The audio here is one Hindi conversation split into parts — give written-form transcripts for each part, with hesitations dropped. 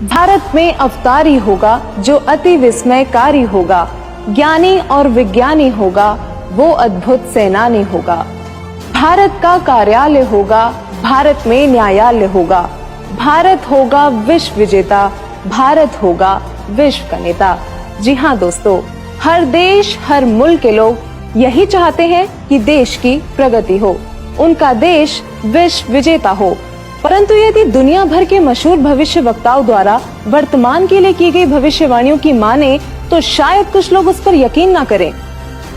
भारत में अवतारी होगा जो अति विस्मयकारी होगा, ज्ञानी और विज्ञानी होगा वो अद्भुत सेनानी होगा। भारत का कार्यालय होगा, भारत में न्यायालय होगा, भारत होगा विश्व विजेता, भारत होगा विश्व का नेता। जी हाँ दोस्तों, हर देश हर मुल्क के लोग यही चाहते हैं कि देश की प्रगति हो, उनका देश विश्व विजेता हो। परंतु यदि दुनिया भर के मशहूर भविष्य वक्ताओं द्वारा वर्तमान के लिए की गई भविष्यवाणियों की माने तो शायद कुछ लोग उस पर यकीन ना करें।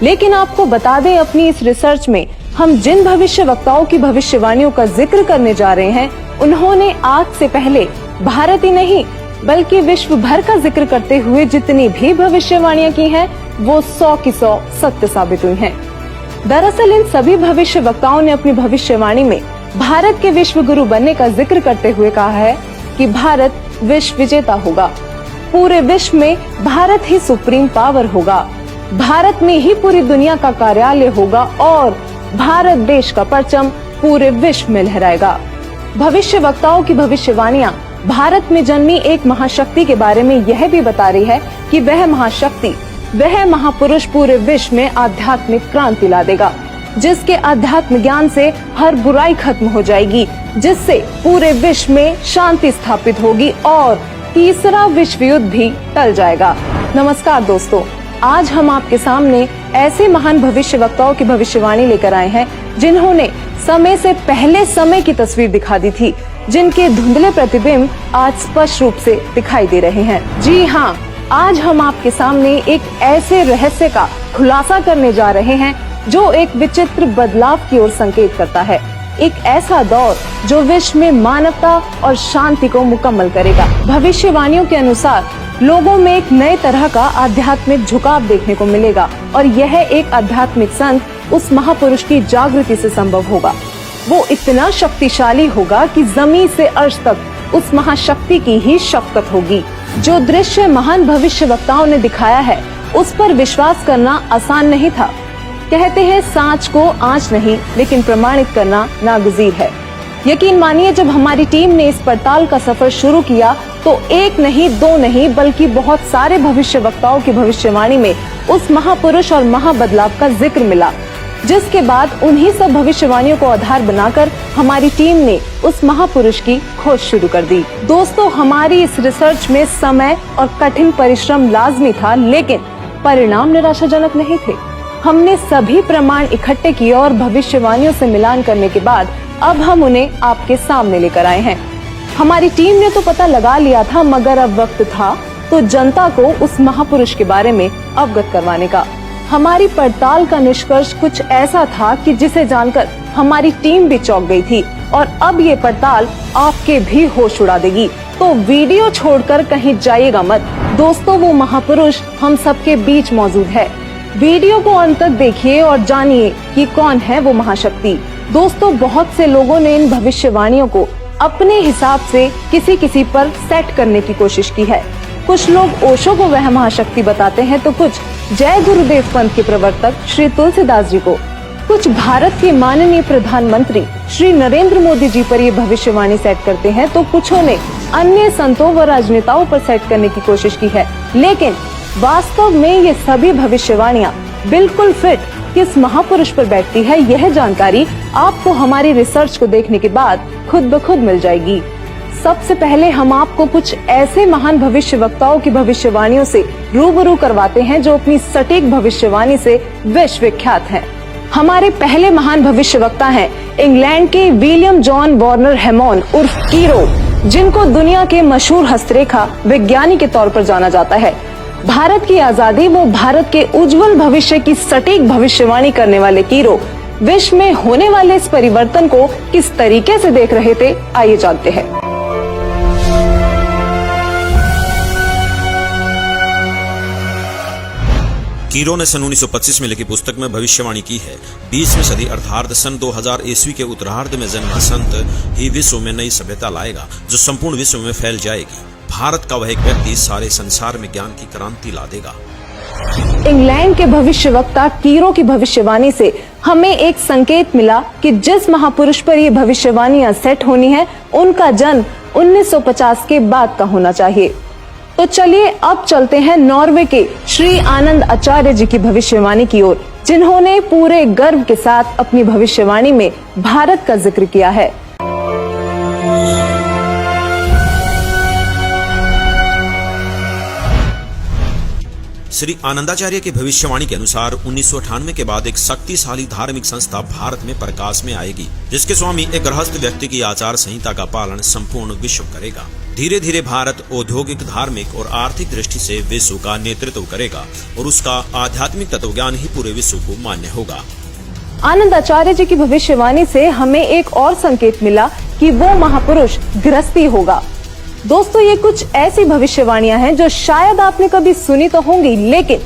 लेकिन आपको बता दें, अपनी इस रिसर्च में हम जिन भविष्य वक्ताओं की भविष्यवाणियों का जिक्र करने जा रहे हैं, उन्होंने आज से पहले भारत ही नहीं बल्कि विश्व भर का जिक्र करते हुए जितनी भी भविष्यवाणियां की हैं, वो 100 की 100 सत्य साबित हुई हैं। दरअसल इन सभी भविष्य वक्ताओं ने अपनी भविष्यवाणी में भारत के विश्व गुरु बनने का जिक्र करते हुए कहा है कि भारत विश्व विजेता होगा, पूरे विश्व में भारत ही सुप्रीम पावर होगा, भारत में ही पूरी दुनिया का कार्यालय होगा और भारत देश का परचम पूरे विश्व में लहराएगा। भविष्य वक्ताओं की भविष्यवाणियां भारत में जन्मी एक महाशक्ति के बारे में यह भी बता रही है कि वह महाशक्ति, वह महापुरुष पूरे विश्व में आध्यात्मिक क्रांति ला देगा, जिसके अध्यात्म ज्ञान से हर बुराई खत्म हो जाएगी, जिससे पूरे विश्व में शांति स्थापित होगी और तीसरा विश्व युद्ध भी टल जाएगा। नमस्कार दोस्तों, आज हम आपके सामने ऐसे महान भविष्य वक्ताओं की भविष्यवाणी लेकर आए हैं जिन्होंने समय से पहले समय की तस्वीर दिखा दी थी, जिनके धुंधले प्रतिबिंब आज स्पष्ट रूप से दिखाई दे रहे हैं। जी हाँ, आज हम आपके सामने एक ऐसे रहस्य का खुलासा करने जा रहे हैं जो एक विचित्र बदलाव की ओर संकेत करता है, एक ऐसा दौर जो विश्व में मानवता और शांति को मुकम्मल करेगा। भविष्यवाणियों के अनुसार लोगों में एक नए तरह का आध्यात्मिक झुकाव देखने को मिलेगा और यह एक आध्यात्मिक संत उस महापुरुष की जागृति से संभव होगा। वो इतना शक्तिशाली होगा कि जमीन से अर्श तक उस महाशक्ति की ही शक्ति होगी। जो दृश्य महान भविष्य वक्ताओं ने दिखाया है, उस पर विश्वास करना आसान नहीं था। कहते हैं सांच को आंच नहीं लेकिन प्रमाणित करना नागुज़ीर है। यकीन मानिए, जब हमारी टीम ने इस पड़ताल का सफर शुरू किया तो एक नहीं दो नहीं बल्कि बहुत सारे भविष्य वक्ताओं की भविष्यवाणी में उस महापुरुष और महाबदलाव का जिक्र मिला, जिसके बाद उन्हीं सब भविष्यवाणियों को आधार बनाकर हमारी टीम ने उस महापुरुष की खोज शुरू कर दी। दोस्तों, हमारी इस रिसर्च में समय और कठिन परिश्रम लाजमी था, लेकिन परिणाम निराशाजनक नहीं थे। हमने सभी प्रमाण इकट्ठे किए और भविष्यवाणियों से मिलान करने के बाद अब हम उन्हें आपके सामने लेकर आए हैं। हमारी टीम ने तो पता लगा लिया था, मगर अब वक्त था तो जनता को उस महापुरुष के बारे में अवगत करवाने का। हमारी पड़ताल का निष्कर्ष कुछ ऐसा था कि जिसे जानकर हमारी टीम भी चौंक गई थी और अब ये पड़ताल आपके भी होश उड़ा देगी। तो वीडियो छोड़कर कहीं जाइएगा मत दोस्तों, वो महापुरुष हम सबके बीच मौजूद है। वीडियो को अंत तक देखिए और जानिए कि कौन है वो महाशक्ति। दोस्तों, बहुत से लोगों ने इन भविष्यवाणियों को अपने हिसाब से किसी पर सेट करने की कोशिश की है। कुछ लोग ओशो को वह महाशक्ति बताते हैं तो कुछ जय गुरुदेव पंथ के प्रवर्तक श्री तुलसीदास जी को, कुछ भारत के माननीय प्रधानमंत्री श्री नरेंद्र मोदी जी पर ये भविष्यवाणी सेट करते हैं तो कुछों ने अन्य संतों व राजनेताओं पर सेट करने की कोशिश की है। लेकिन वास्तव में ये सभी भविष्यवाणियां बिल्कुल फिट किस महापुरुष पर बैठती है, यह जानकारी आपको हमारी रिसर्च को देखने के बाद खुद ब खुद मिल जाएगी। सबसे पहले हम आपको कुछ ऐसे महान भविष्य वक्ताओं की भविष्यवाणियों से रूबरू करवाते हैं जो अपनी सटीक भविष्यवाणी से विश्व विख्यात हैं। हमारे पहले महान भविष्य वक्ता हैं इंग्लैंड के विलियम जॉन वार्नर हेमॉन उर्फ कीरो, जिनको दुनिया के मशहूर हस्तरेखा विज्ञानी के तौर पर जाना जाता है। भारत की आजादी व भारत के उज्जवल भविष्य की सटीक भविष्यवाणी करने वाले कीरो विश्व में होने वाले इस परिवर्तन को किस तरीके से देख रहे थे, आइए जानते हैं। कीरो ने सन 1925 में लिखी पुस्तक में भविष्यवाणी की है, 20वीं सदी अर्थात सन 2000 ईस्वी के उत्तरार्ध में जन्मा संत ही विश्व में नई सभ्यता लाएगा जो संपूर्ण विश्व में फैल जाएगी। भारत का वह एक व्यक्ति सारे संसार में ज्ञान की क्रांति ला देगा। इंग्लैंड के भविष्य वक्ता कीरो की भविष्यवाणी से हमें एक संकेत मिला कि जिस महापुरुष पर ये भविष्यवाणियां सेट होनी है, उनका जन्म 1950 के बाद का होना चाहिए। तो चलिए अब चलते हैं नॉर्वे के श्री आनंद आचार्य जी की भविष्यवाणी की ओर, जिन्होंने पूरे गर्व के साथ अपनी भविष्यवाणी में भारत का जिक्र किया है। श्री आनंदाचार्य की भविष्यवाणी के अनुसार 1998 के बाद एक शक्तिशाली धार्मिक संस्था भारत में प्रकाश में आएगी, जिसके स्वामी एक गृहस्थ व्यक्ति की आचार संहिता का पालन संपूर्ण विश्व करेगा। धीरे धीरे भारत औद्योगिक, धार्मिक और आर्थिक दृष्टि से विश्व का नेतृत्व करेगा और उसका आध्यात्मिक तत्वज्ञान ही पूरे विश्व को मान्य होगा। आनंद आचार्य जी की भविष्यवाणी से हमें एक और संकेत मिला कि वो महापुरुष गृहस्थी होगा। दोस्तों, ये कुछ ऐसी भविष्यवाणियां हैं जो शायद आपने कभी सुनी तो होंगी, लेकिन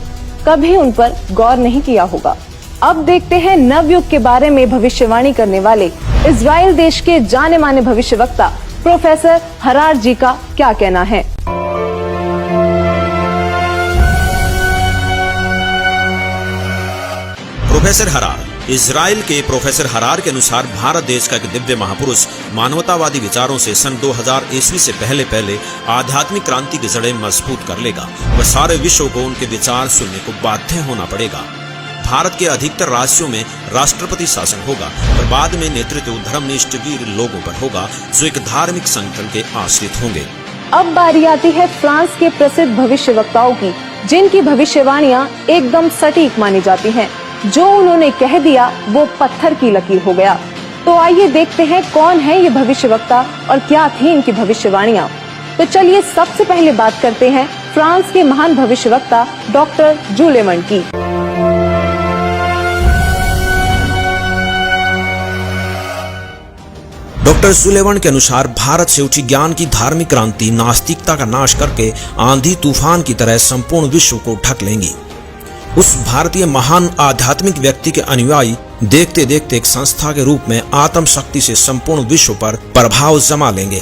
कभी उन पर गौर नहीं किया होगा। अब देखते हैं नवयुग के बारे में भविष्यवाणी करने वाले इजराइल देश के जाने माने भविष्यवक्ता प्रोफेसर हरार जी का क्या कहना है। प्रोफेसर हरार। इजराइल के प्रोफेसर हरार के अनुसार भारत देश का एक दिव्य महापुरुष मानवतावादी विचारों से सन 2000 ईस्वी से पहले आध्यात्मिक क्रांति की जड़ें मजबूत कर लेगा। वह सारे विश्व को उनके विचार सुनने को बाध्य होना पड़ेगा। भारत के अधिकतर राज्यों में राष्ट्रपति शासन होगा और बाद में नेतृत्व धर्मनिष्ठ वीर लोगों पर होगा जो एक धार्मिक संगठन के आश्रित होंगे। अब बारी आती है फ्रांस के प्रसिद्ध भविष्यवक्ताओं की, जिनकी भविष्यवाणियां एकदम सटीक मानी जाती हैं। जो उन्होंने कह दिया वो पत्थर की लकीर हो गया। तो आइए देखते हैं कौन है ये भविष्यवक्ता और क्या थी इनकी भविष्यवाणियां। तो चलिए सबसे पहले बात करते हैं फ्रांस के महान भविष्यवक्ता डॉक्टर जूले वर्न की। डॉक्टर जूले वर्न के अनुसार भारत से उठी ज्ञान की धार्मिक क्रांति नास्तिकता का नाश करके आंधी तूफान की तरह संपूर्ण विश्व को ढक लेंगी। उस भारतीय महान आध्यात्मिक व्यक्ति के अनुयायी देखते देखते एक संस्था के रूप में आत्म शक्ति से संपूर्ण विश्व पर प्रभाव जमा लेंगे।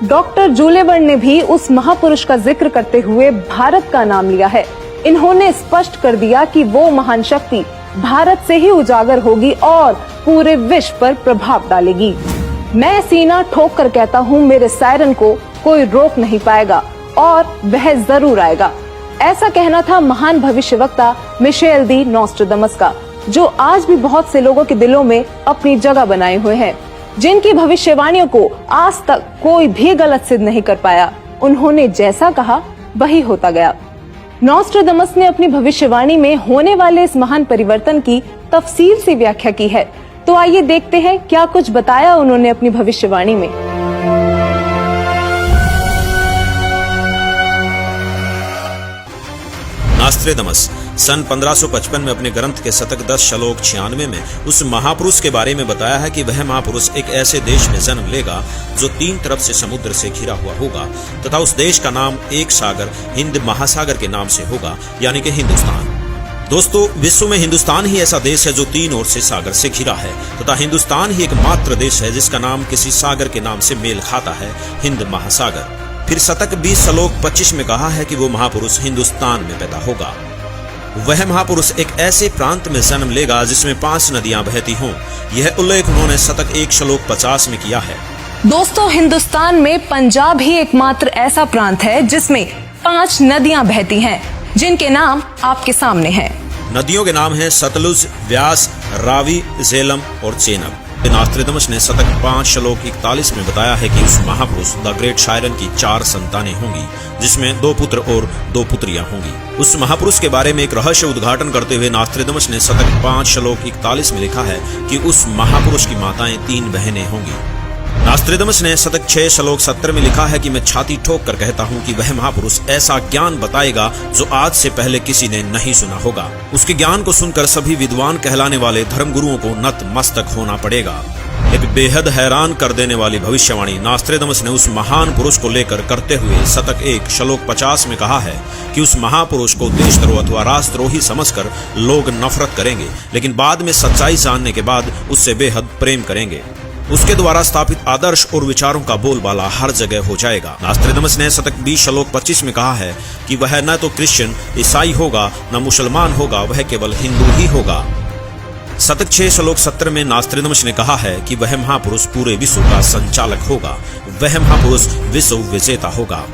डॉक्टर जूले वर्न ने भी उस महापुरुष का जिक्र करते हुए भारत का नाम लिया है। इन्होंने स्पष्ट कर दिया कि वो महान शक्ति भारत से ही उजागर होगी और पूरे विश्व पर प्रभाव डालेगी। मैं सीना ठोक कर कहता हूँ, मेरे सायरन को कोई रोक नहीं पाएगा और वह जरूर आएगा। ऐसा कहना था महान भविष्यवक्ता मिशेल दी नॉस्ट्राडामस का, जो आज भी बहुत से लोगों के दिलों में अपनी जगह बनाए हुए हैं, जिनकी भविष्यवाणियों को आज तक कोई भी गलत सिद्ध नहीं कर पाया। उन्होंने जैसा कहा वही होता गया। नॉस्ट्राडामस ने अपनी भविष्यवाणी में होने वाले इस महान परिवर्तन की तफसील से व्याख्या की है। तो आइए देखते हैं क्या कुछ बताया उन्होंने अपनी भविष्यवाणी में। नॉस्ट्राडामस सन 1555 में अपने ग्रंथ के शतक 10 श्लोक 96 में उस महापुरुष के बारे में बताया है कि वह महापुरुष एक ऐसे देश में जन्म लेगा जो 3 तरफ से समुद्र से घिरा हुआ होगा तथा उस देश का नाम एक सागर हिंद महासागर के नाम से होगा, यानी कि हिंदुस्तान। दोस्तों, विश्व में हिंदुस्तान ही ऐसा देश है जो 3 ओर से सागर से घिरा है तथा हिंदुस्तान ही एकमात्र देश है जिसका नाम किसी सागर के नाम से मेल खाता है, हिंद महासागर। फिर शतक 20 श्लोक 25 में कहा है कि वो महापुरुष हिंदुस्तान में पैदा होगा। वह महापुरुष एक ऐसे प्रांत में जन्म लेगा जिसमें 5 नदियां बहती हों। यह उल्लेख उन्होंने शतक 1 श्लोक 50 में किया है। दोस्तों, हिंदुस्तान में पंजाब ही एकमात्र ऐसा प्रांत है जिसमें 5 नदियां बहती हैं, जिनके नाम आपके सामने हैं। नदियों के नाम हैं सतलुज, व्यास, रावी, झेलम और चेनाब। नॉस्ट्राडामस ने शतक 5 श्लोक 41 में बताया है कि उस महापुरुष द ग्रेट शायरन की 4 संतानें होंगी, जिसमें 2 पुत्र और 2 पुत्रियां होंगी। उस महापुरुष के बारे में एक रहस्य उद्घाटन करते हुए नॉस्ट्राडामस ने शतक 5 श्लोक 41 में लिखा है कि उस महापुरुष की माताएं 3 बहनें होंगी। नॉस्ट्राडामस ने शतक 6 श्लोक 70 में लिखा है कि मैं छाती ठोक कर कहता हूँ कि वह महापुरुष ऐसा ज्ञान बताएगा जो आज से पहले किसी ने नहीं सुना होगा। उसके ज्ञान को सुनकर सभी विद्वान कहलाने वाले धर्मगुरुओं को नतमस्तक होना पड़ेगा। एक बेहद हैरान कर देने वाली भविष्यवाणी नॉस्ट्राडामस ने उस महान पुरुष को लेकर करते हुए शतक 1 श्लोक 50 में कहा है कि उस महापुरुष को देशद्रोह अथवा राष्ट्रद्रोही समझकर लोग नफरत करेंगे, लेकिन बाद में सच्चाई जानने के बाद उससे बेहद प्रेम करेंगे। उसके द्वारा स्थापित आदर्श और विचारों का बोलबाला हर जगह हो जाएगा। नॉस्ट्राडामस ने शतक 20 श्लोक 25 में कहा है कि वह न तो क्रिश्चियन ईसाई होगा न मुसलमान होगा, वह केवल हिंदू ही होगा। शतक 6 श्लोक 17 में नास्त्रोदामस ने कहा है कि वह महापुरुष पूरे विश्व का संचालक होगा, वह महापुरुष विश्व विजेता होगा।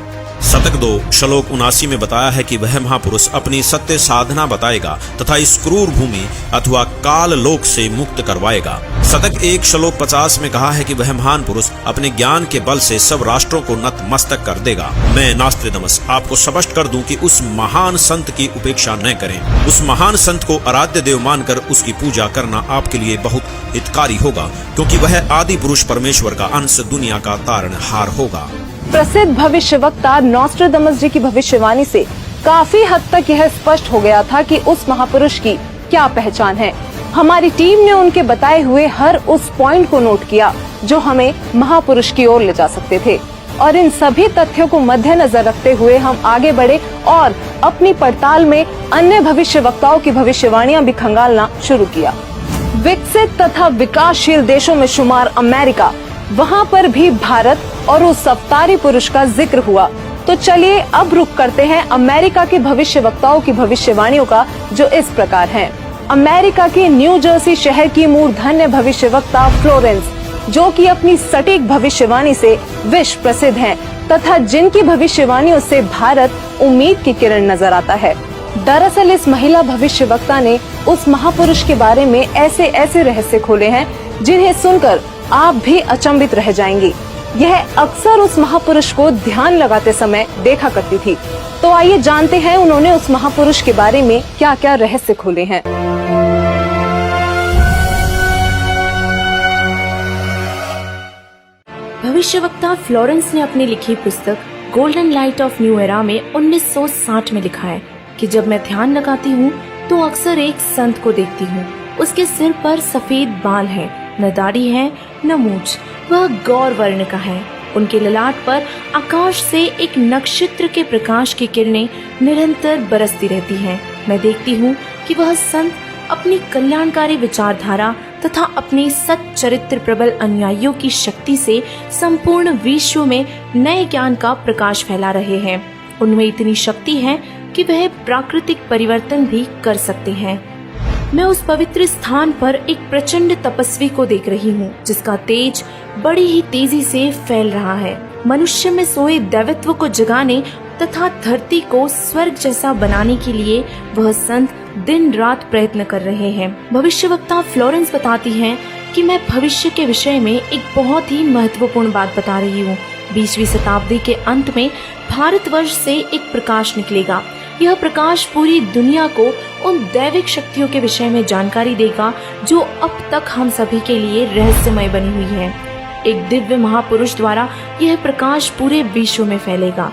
शतक 2 श्लोक 79 में बताया है कि वह महापुरुष अपनी सत्य साधना बताएगा तथा इस क्रूर भूमि अथवा काल लोक से मुक्त करवाएगा। शतक 1 श्लोक 50 में कहा है कि वह महान पुरुष अपने ज्ञान के बल से सब राष्ट्रों को नतमस्तक कर देगा। मैं नास्त्रोदामस आपको स्पष्ट कर दूं कि उस महान संत की उपेक्षा न करें। उस महान संत को आराध्य देव मानकर उसकी पूजा करना आपके लिए बहुत हितकारी होगा, क्योंकि वह आदि पुरुष परमेश्वर का अंश, दुनिया का तारणहार होगा। प्रसिद्ध भविष्यवक्ता नॉस्ट्राडामस जी की भविष्यवाणी से काफी हद तक यह स्पष्ट हो गया था कि उस महापुरुष की क्या पहचान है। हमारी टीम ने उनके बताए हुए हर उस पॉइंट को नोट किया जो हमें महापुरुष की ओर ले जा सकते थे, और इन सभी तथ्यों को मद्देनजर रखते हुए हम आगे बढ़े और अपनी पड़ताल में अन्य भविष्यवक्ताओं की भविष्यवाणियां भी खंगालना शुरू किया। विकसित तथा विकासशील देशों में शुमार अमेरिका, वहाँ पर भी भारत और उस अवतारी पुरुष का जिक्र हुआ। तो चलिए अब रुक करते हैं अमेरिका के भविष्यवक्ताओं की भविष्यवाणियों का, जो इस प्रकार हैं। अमेरिका के न्यू जर्सी शहर की मूर्धन्य भविष्यवक्ता फ्लोरेंस, जो कि अपनी सटीक भविष्यवाणी से विश्व प्रसिद्ध हैं तथा जिनकी भविष्यवाणियों से भारत उम्मीद की किरण नजर आता है। दरअसल इस महिला भविष्यवक्ता ने उस महापुरुष के बारे में ऐसे ऐसे रहस्य खोले हैं जिन्हें सुनकर आप भी अचंभित रह जाएंगी। यह अक्सर उस महापुरुष को ध्यान लगाते समय देखा करती थी। तो आइए जानते हैं उन्होंने उस महापुरुष के बारे में क्या क्या रहस्य खोले हैं। भविष्यवक्ता फ्लोरेंस ने अपनी लिखी पुस्तक golden light of new era में 1960 में लिखा है कि जब मैं ध्यान लगाती हूँ तो अक्सर एक संत को देखती हूँ। उसके सिर पर सफेद बाल है, न दाढ़ी है न मूंछ, वह गौर वर्ण का है। उनके ललाट पर आकाश से एक नक्षत्र के प्रकाश की किरणें निरंतर बरसती रहती हैं। मैं देखती हूँ कि वह संत अपनी कल्याणकारी विचारधारा तथा अपने सच्चे चरित्र प्रबल अनुयायियों की शक्ति से संपूर्ण विश्व में नए ज्ञान का प्रकाश फैला रहे हैं। उनमें इतनी शक्ति है कि वह प्राकृतिक परिवर्तन भी कर सकते हैं। मैं उस पवित्र स्थान पर एक प्रचंड तपस्वी को देख रही हूँ, जिसका तेज बड़ी ही तेजी से फैल रहा है। मनुष्य में सोए दैवत्व को जगाने तथा धरती को स्वर्ग जैसा बनाने के लिए वह संत दिन रात प्रयत्न कर रहे हैं। भविष्यवक्ता फ्लोरेंस बताती हैं कि मैं भविष्य के विषय में एक बहुत ही महत्वपूर्ण बात बता रही हूँ। 20वीं शताब्दी के अंत में भारतवर्ष से एक प्रकाश निकलेगा। यह प्रकाश पूरी दुनिया को उन दैविक शक्तियों के विषय में जानकारी देगा जो अब तक हम सभी के लिए रहस्यमय बनी हुई है। एक दिव्य महापुरुष द्वारा यह प्रकाश पूरे विश्व में फैलेगा।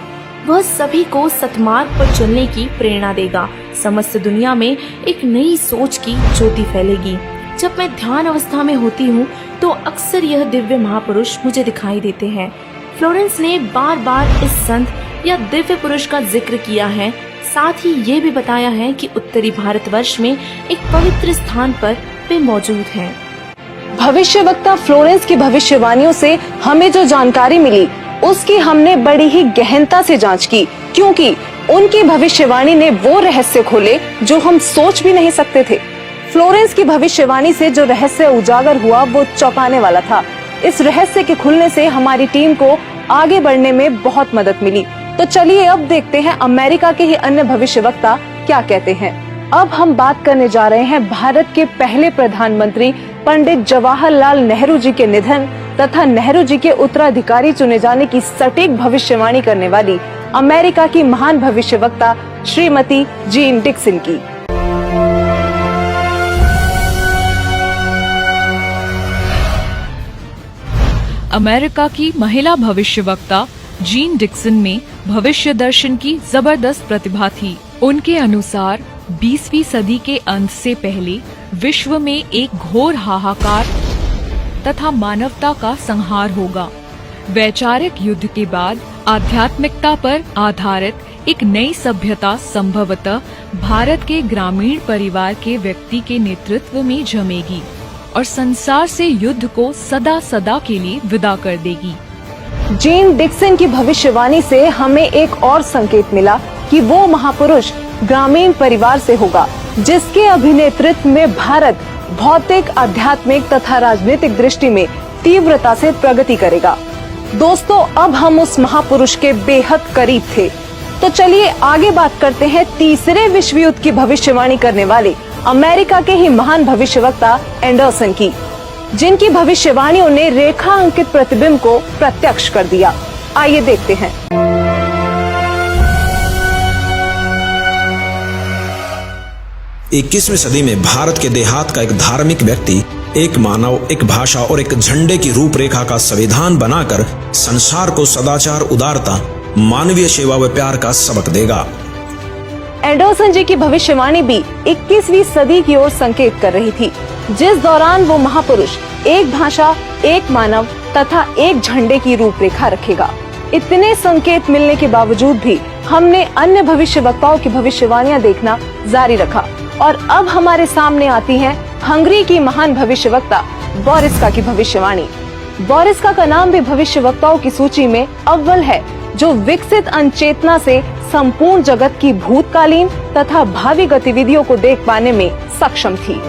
वह सभी को सतमार्ग पर चलने की प्रेरणा देगा। समस्त दुनिया में एक नई सोच की ज्योति फैलेगी। जब मैं ध्यान अवस्था में होती हूँ तो अक्सर यह दिव्य महापुरुष मुझे दिखाई देते हैं। फ्लोरेंस ने बार बार इस संत या दिव्य पुरुष का जिक्र किया है। साथ ही ये भी बताया है कि उत्तरी भारतवर्ष में एक पवित्र स्थान पर वे मौजूद हैं। भविष्यवक्ता फ्लोरेंस की भविष्यवाणियों से हमें जो जानकारी मिली उसकी हमने बड़ी ही गहनता से जांच की, क्योंकि उनकी भविष्यवाणी ने वो रहस्य खोले जो हम सोच भी नहीं सकते थे। फ्लोरेंस की भविष्यवाणी से जो रहस्य उजागर हुआ वो चौंकाने वाला था। इस रहस्य के खुलने से हमारी टीम को आगे बढ़ने में बहुत मदद मिली। तो चलिए अब देखते हैं अमेरिका के ही अन्य भविष्यवक्ता क्या कहते हैं। अब हम बात करने जा रहे हैं भारत के पहले प्रधानमंत्री पंडित जवाहरलाल नेहरू जी के निधन तथा नेहरू जी के उत्तराधिकारी चुने जाने की सटीक भविष्यवाणी करने वाली अमेरिका की महान भविष्यवक्ता श्रीमती जीन डिक्सन की। अमेरिका की महिला भविष्यवक्ता जीन डिक्सन में भविष्य दर्शन की जबरदस्त प्रतिभा थी। उनके अनुसार 20वीं सदी के अंत से पहले विश्व में एक घोर हाहाकार तथा मानवता का संहार होगा। वैचारिक युद्ध के बाद आध्यात्मिकता पर आधारित एक नई सभ्यता संभवतः भारत के ग्रामीण परिवार के व्यक्ति के नेतृत्व में जमेगी और संसार से युद्ध को सदा सदा के लिए विदा कर देगी। जीन डिक्सन की भविष्यवाणी से हमें एक और संकेत मिला कि वो महापुरुष ग्रामीण परिवार से होगा जिसके अभिनेतृत्व में भारत भौतिक, आध्यात्मिक तथा राजनीतिक दृष्टि में तीव्रता से प्रगति करेगा। दोस्तों, अब हम उस महापुरुष के बेहद करीब थे, तो चलिए आगे बात करते हैं तीसरे विश्व युद्ध की भविष्यवाणी करने वाले अमेरिका के ही महान भविष्यवक्ता एंडरसन की, जिनकी भविष्यवाणियों ने रेखा अंकित प्रतिबिंब को प्रत्यक्ष कर दिया। आइए देखते हैं। 21वीं सदी में भारत के देहात का एक धार्मिक व्यक्ति एक मानव, एक भाषा और एक झंडे की रूपरेखा का संविधान बनाकर संसार को सदाचार, उदारता, मानवीय सेवा व प्यार का सबक देगा। एंडरसन जी की भविष्यवाणी भी 21वीं सदी की ओर संकेत कर रही थी, जिस दौरान वो महापुरुष एक भाषा, एक मानव तथा एक झंडे की रूपरेखा रखेगा। इतने संकेत मिलने के बावजूद भी हमने अन्य भविष्यवक्ताओं की भविष्यवाणियां देखना जारी रखा और अब हमारे सामने आती हैं हंगरी की महान भविष्यवक्ता बोरिस्का की भविष्यवाणी। बोरिस्का का नाम भी भविष्यवक्ताओं की सूची में अव्वल है, जो विकसित अनचेतना से संपूर्ण जगत की भूतकालीन तथा भावी गतिविधियों को देख पाने में सक्षम थी।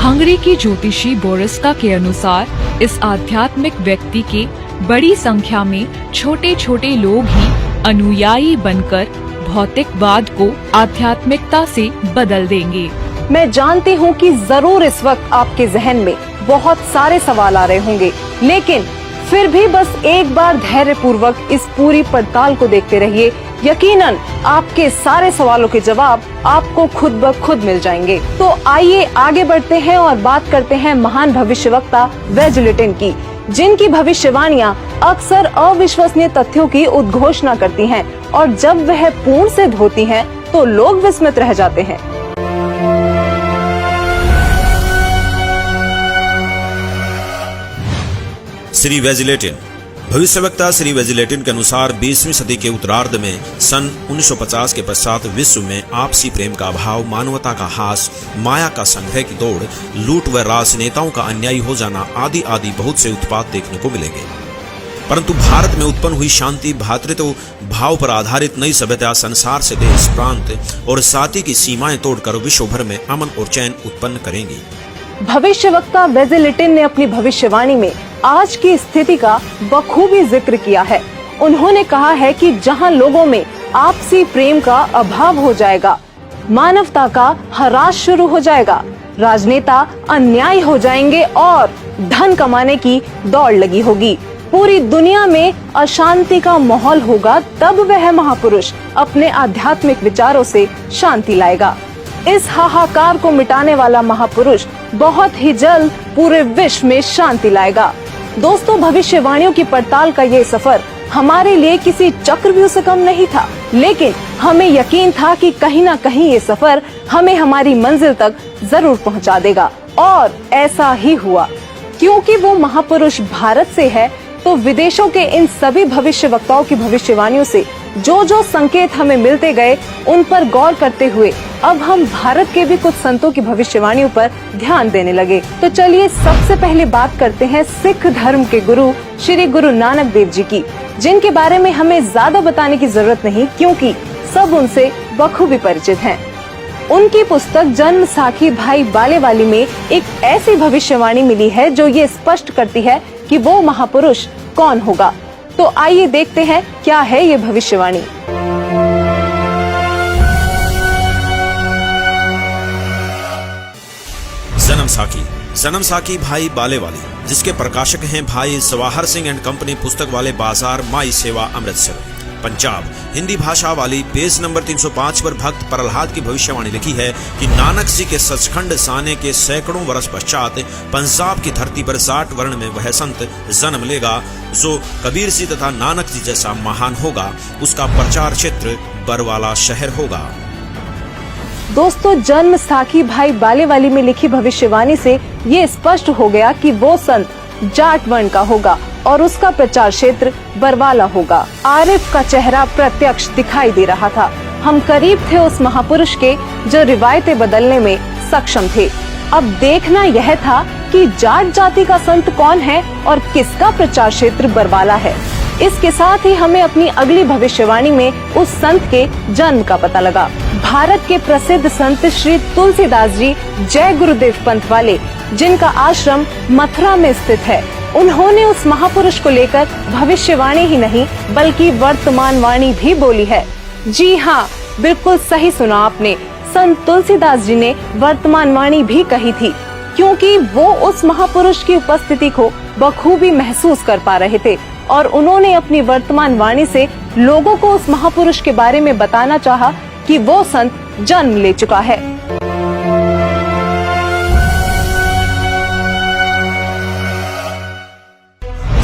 हंगरी की ज्योतिषी बोरिस्का के अनुसार इस आध्यात्मिक व्यक्ति के बड़ी संख्या में छोटे छोटे लोग ही अनुयायी बनकर भौतिकवाद को आध्यात्मिकता से बदल देंगे। मैं जानती हूँ कि जरूर इस वक्त आपके जहन में बहुत सारे सवाल आ रहे होंगे, लेकिन फिर भी बस एक बार धैर्य पूर्वक इस पूरी पड़ताल को देखते रहिए। यकीनन आपके सारे सवालों के जवाब आपको खुद ब खुद मिल जाएंगे। तो आइए आगे बढ़ते हैं और बात करते हैं महान भविष्यवक्ता वेजलेटिन की, जिनकी भविष्यवाणियां अक्सर अविश्वसनीय तथ्यों की उद्घोषणा करती हैं और जब वह पूर्ण सिद्ध होती हैं तो लोग विस्मित रह जाते हैं। श्री वेजलेटिन। भविष्यवक्ता श्री वेजलेटिन के अनुसार 20वीं सदी के उत्तरार्ध में सन 1950 के पश्चात विश्व में आपसी प्रेम का अभाव, मानवता का हास, माया का संग्रह की दौड़, लूट व राजनेताओं का अन्यायी हो जाना आदि आदि बहुत से उत्पात देखने को मिलेंगे। परंतु भारत में उत्पन्न हुई शांति, भ्रातृत्व भाव पर आधारित नई सभ्यता संसार से देश, प्रांत और साथी की सीमाएं तोड़कर विश्व भर में अमन और चैन उत्पन्न करेंगी। भविष्यवक्ता वेजलेटिन ने अपनी भविष्यवाणी में आज की स्थिति का बखूबी जिक्र किया है। उन्होंने कहा है कि जहां लोगों में आपसी प्रेम का अभाव हो जाएगा, मानवता का ह्रास शुरू हो जाएगा, राजनेता अन्यायी हो जाएंगे और धन कमाने की दौड़ लगी होगी, पूरी दुनिया में अशांति का माहौल होगा, तब वह महापुरुष अपने आध्यात्मिक विचारों से शांति लाएगा। इस हाहाकार को मिटाने वाला महापुरुष बहुत ही जल्द पूरे विश्व में शांति लाएगा। दोस्तों, भविष्यवाणियों की पड़ताल का ये सफर हमारे लिए किसी चक्रव्यूह से कम नहीं था, लेकिन हमें यकीन था कि कहीं न कहीं ये सफर हमें हमारी मंजिल तक जरूर पहुंचा देगा और ऐसा ही हुआ। क्योंकि वो महापुरुष भारत से है, तो विदेशों के इन सभी भविष्यवक्ताओं की भविष्यवाणियों से जो जो संकेत हमें मिलते गए, उन पर गौर करते हुए अब हम भारत के भी कुछ संतों की भविष्यवाणियों पर ध्यान देने लगे। तो चलिए सबसे पहले बात करते हैं सिख धर्म के गुरु श्री गुरु नानक देव जी की, जिनके बारे में हमें ज्यादा बताने की जरूरत नहीं, क्योंकि सब उनसे बखूबी परिचित हैं। उनकी पुस्तक जन्म साखी भाई बालेवाली में एक ऐसी भविष्यवाणी मिली है जो ये स्पष्ट करती है कि वो महापुरुष कौन होगा। तो आइए देखते हैं क्या है ये भविष्यवाणी। जन्म साखी भाई बालेवाली, जिसके प्रकाशक हैं भाई जवाहर सिंह एंड कंपनी, पुस्तक वाले बाजार, माई सेवा, अमृतसर, पंजाब। हिंदी भाषा वाली। पेज नंबर 305 पर भक्त प्रहलाद की भविष्यवाणी लिखी है कि नानक जी के सचखंड आने के सैकड़ों वर्ष पश्चात पंजाब की धरती पर 60 वर्ण में वह संत जन्म लेगा जो कबीर जी तथा नानक जी जैसा महान होगा। उसका प्रचार क्षेत्र बरवाला शहर होगा। दोस्तों, जन्म साखी भाई बालेवाली में लिखी भविष्यवाणी से ये स्पष्ट हो गया कि वो संत जाट वर्ण का होगा और उसका प्रचार क्षेत्र बरवाला होगा। आरिफ का चेहरा प्रत्यक्ष दिखाई दे रहा था। हम करीब थे उस महापुरुष के जो रिवायतें बदलने में सक्षम थे। अब देखना यह था कि जाट जाति का संत कौन है और किसका प्रचार क्षेत्र बरवाला है। इसके साथ ही हमें अपनी अगली भविष्यवाणी में उस संत के जन्म का पता लगा। भारत के प्रसिद्ध संत श्री तुलसीदास जी जय गुरुदेव पंथ वाले, जिनका आश्रम मथुरा में स्थित है, उन्होंने उस महापुरुष को लेकर भविष्यवाणी ही नहीं बल्कि वर्तमान वाणी भी बोली है। जी हाँ, बिल्कुल सही सुना आपने। संत तुलसीदास जी ने वर्तमान वाणी भी कही थी, क्योंकि वो उस महापुरुष की उपस्थिति को बखूबी महसूस कर पा रहे थे और उन्होंने अपनी वर्तमान वाणी से लोगों को उस महापुरुष के बारे में बताना चाहा कि वो संत जन्म ले चुका है।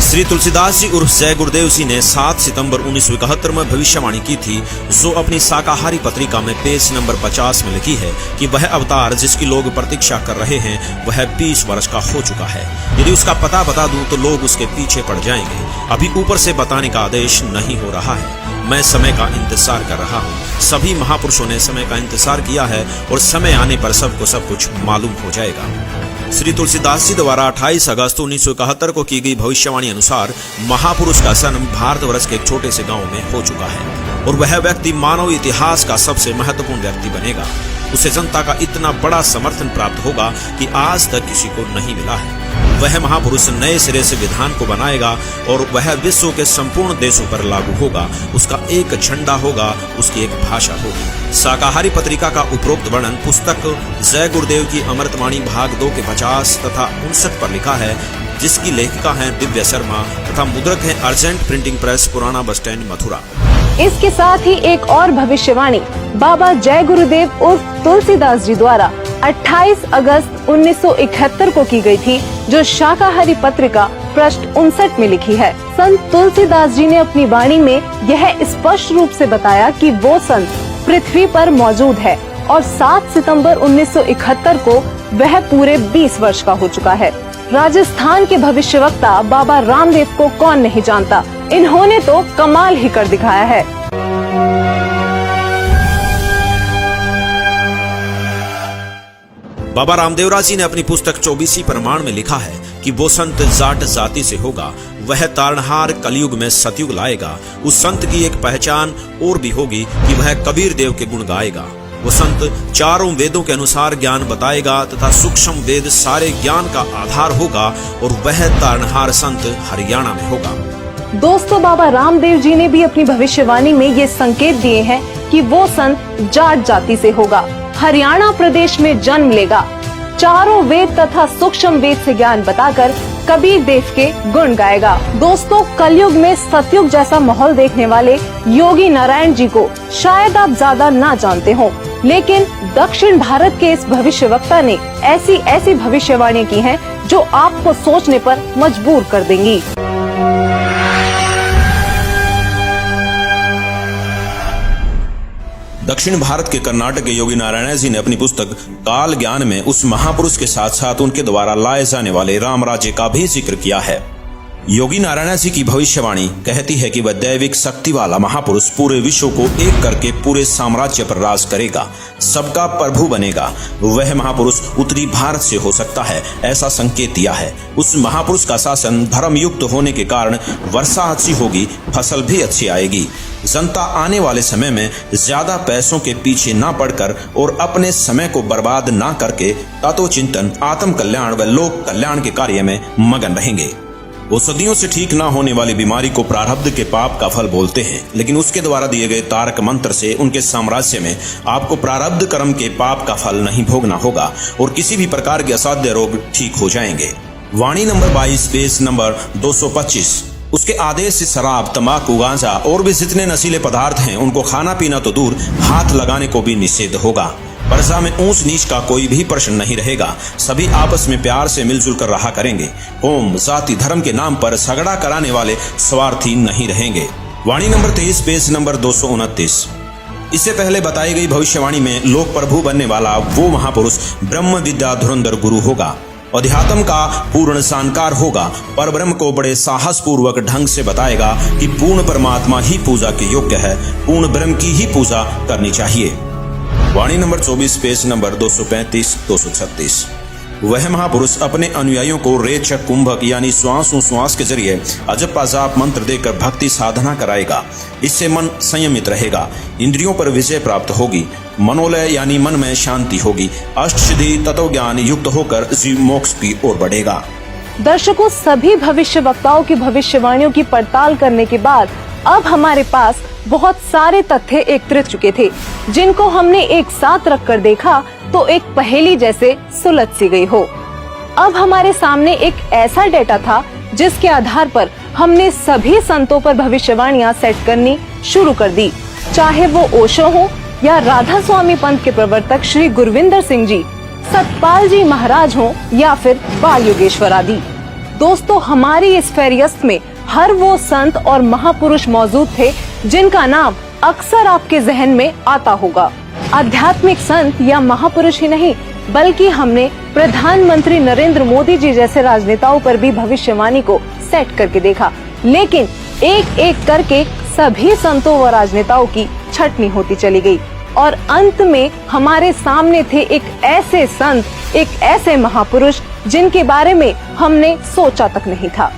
श्री तुलसीदास जी उर्फ जय गुरुदेव जी ने 7 सितंबर 1971 में भविष्यवाणी की थी, जो अपनी शाकाहारी पत्रिका में पेज नंबर 50 में लिखी है कि वह अवतार जिसकी लोग प्रतीक्षा कर रहे हैं वह 20 वर्ष का हो चुका है। यदि उसका पता बता दूं तो लोग उसके पीछे पड़ जाएंगे। अभी ऊपर से बताने का आदेश नहीं हो रहा है। मैं समय का इंतजार कर रहा हूँ। सभी महापुरुषों ने समय का इंतजार किया है और समय आने पर सबको सब कुछ मालूम हो जाएगा। श्री तुलसीदास जी द्वारा 28 अगस्त 1971 को की गई भविष्यवाणी अनुसार महापुरुष का जन्म भारतवर्ष के एक छोटे से गांव में हो चुका है और वह व्यक्ति मानव इतिहास का सबसे महत्वपूर्ण व्यक्ति बनेगा। उसे जनता का इतना बड़ा समर्थन प्राप्त होगा कि आज तक किसी को नहीं मिला है। वह महापुरुष नए सिरे से विधान को बनाएगा और वह विश्व के संपूर्ण देशों पर लागू होगा। उसका एक झंडा होगा, उसकी एक भाषा होगी। शाकाहारी पत्रिका का उपरोक्त वर्णन पुस्तक जय गुरुदेव की अमृतवाणी भाग 2 के 50 तथा 59 पर लिखा है, जिसकी लेखिका हैं दिव्या शर्मा तथा मुद्रक हैं अर्जेंट प्रिंटिंग प्रेस, पुराना बस स्टैंड, मथुरा। इसके साथ ही एक और भविष्यवाणी बाबा जय गुरुदेव उर्फ तुलसीदास जी द्वारा 28 अगस्त 1971 को की गई थी, जो शाकाहारी पत्रिका पृष्ठ 59 में लिखी है। संत तुलसीदास जी ने अपनी वाणी में यह स्पष्ट रूप से बताया कि वो संत पृथ्वी पर मौजूद है और 7 सितंबर 1971 को वह पूरे 20 वर्ष का हो चुका है। राजस्थान के भविष्यवक्ता बाबा रामदेव को कौन नहीं जानता, इन्होंने तो कमाल ही कर दिखाया है। बाबा रामदेवराज जी ने अपनी पुस्तक 24 प्रमाण में लिखा है कि वो संत जाट जाति से होगा, वह तारणहार कलयुग में सतयुग लाएगा। उस संत की एक पहचान और भी होगी कि वह कबीर देव के गुण गाएगा। वो संत चारों वेदों के अनुसार ज्ञान बताएगा तथा सूक्ष्म वेद सारे ज्ञान का आधार होगा और वह तारणहार संत हरियाणा में होगा। दोस्तों, बाबा रामदेव जी ने भी अपनी भविष्यवाणी में ये संकेत दिए हैं कि वो संत जाट जाति से होगा, हरियाणा प्रदेश में जन्म लेगा, चारों वेद तथा सूक्ष्म वेद से ज्ञान बताकर कबीर देव के गुण गाएगा। दोस्तों, कलयुग में सतयुग जैसा माहौल देखने वाले योगी नारायण जी को शायद आप ज्यादा ना जानते हो, लेकिन दक्षिण भारत के इस भविष्यवक्ता ने ऐसी भविष्यवाणी की हैं जो आपको सोचने पर मजबूर कर देंगी। दक्षिण भारत के कर्नाटक के योगी नारायण जी ने अपनी पुस्तक काल ज्ञान में उस महापुरुष के साथ साथ उनके द्वारा लाए जाने वाले राम राज्य का भी जिक्र किया है। योगी नारायण जी की भविष्यवाणी कहती है कि वह दैविक शक्ति वाला महापुरुष पूरे विश्व को एक करके पूरे साम्राज्य पर राज करेगा, सबका प्रभु बनेगा। वह महापुरुष उत्तरी भारत से हो सकता है, ऐसा संकेत दिया है। उस महापुरुष का शासन धर्म युक्त होने के कारण वर्षा अच्छी होगी, फसल भी अच्छी आएगी। जनता आने वाले समय में ज्यादा पैसों के पीछे ना पड़कर और अपने समय को बर्बाद ना करके तत्वचिंतन, आत्म कल्याण व लोक कल्याण के कार्य में मगन रहेंगे। वो सदियों से ठीक ना होने वाली बीमारी को प्रारब्ध के पाप का फल बोलते हैं, लेकिन उसके द्वारा दिए गए तारक मंत्र से उनके साम्राज्य में आपको प्रारब्ध कर्म के पाप का फल नहीं भोगना होगा और किसी भी प्रकार के असाध्य रोग ठीक हो जाएंगे। वाणी नंबर 22 पेज नंबर 225। उसके आदेश से शराब, तंबाकू, गांजा और भी जितने नशीले पदार्थ हैं उनको खाना पीना तो दूर, हाथ लगाने को भी निषेध होगा। प्रजा में ऊंच नीच का कोई भी प्रश्न नहीं रहेगा। सभी आपस में प्यार से मिलजुल कर रहा करेंगे। कौम, जाति, धर्म के नाम पर झगड़ा कराने वाले स्वार्थी नहीं रहेंगे। वाणी नंबर 23 पेज नंबर 229। इससे पहले बताई गई भविष्यवाणी में लोक प्रभु बनने वाला वो महापुरुष ब्रह्म विद्या धुरंधर गुरु होगा, अध्यात्म का पूर्ण जानकार होगा, पर ब्रह्म को बड़े साहस पूर्वक ढंग से बताएगा कि पूर्ण परमात्मा ही पूजा के योग्य है, पूर्ण ब्रह्म की ही पूजा करनी चाहिए। वाणी नंबर 24 पेज नंबर 235-236। वह महापुरुष अपने अनुयायियों को रेचक कुंभक यानी श्वास के जरिए अजप अजाप मंत्र देकर भक्ति साधना कराएगा। इससे मन संयमित रहेगा, इंद्रियों पर विजय प्राप्त होगी, मनोलय यानी मन में शांति होगी, अष्टसिद्धि तत्व ज्ञान युक्त होकर जीव मोक्ष की ओर बढ़ेगा। दर्शकों, सभी भविष्य वक्ताओं की भविष्यवाणियों की पड़ताल करने के बाद अब हमारे पास बहुत सारे तथ्य एकत्रित चुके थे, जिनको हमने एक साथ रखकर देखा तो एक पहेली जैसे सुलझ सी गई हो। अब हमारे सामने एक ऐसा डेटा था जिसके आधार पर हमने सभी संतों पर भविष्यवाणियां सेट करनी शुरू कर दी, चाहे वो ओशो हो या राधा स्वामी पंथ के प्रवर्तक श्री गुरविंदर सिंह जी, सतपाल जी महाराज हो या फिर बाल योगेश्वर आदि। दोस्तों, हमारी इस फेरियस्त में हर वो संत और महापुरुष मौजूद थे जिनका नाम अक्सर आपके जहन में आता होगा। आध्यात्मिक संत या महापुरुष ही नहीं, बल्कि हमने प्रधानमंत्री नरेंद्र मोदी जी जैसे राजनेताओं पर भी भविष्यवाणी को सेट करके देखा, लेकिन एक एक करके सभी संतों व राजनेताओं की छटनी होती चली गई और अंत में हमारे सामने थे एक ऐसे संत, एक ऐसे महापुरुष जिनके बारे में हमने सोचा तक नहीं था।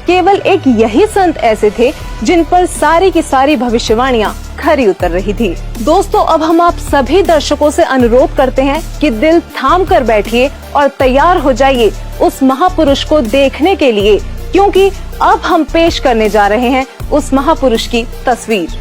केवल एक यही संत ऐसे थे जिन पर सारी की सारी भविष्यवाणियां खरी उतर रही थी। दोस्तों, अब हम आप सभी दर्शकों से अनुरोध करते हैं कि दिल थाम कर बैठिए और तैयार हो जाइए उस महापुरुष को देखने के लिए, क्योंकि अब हम पेश करने जा रहे हैं उस महापुरुष की तस्वीर।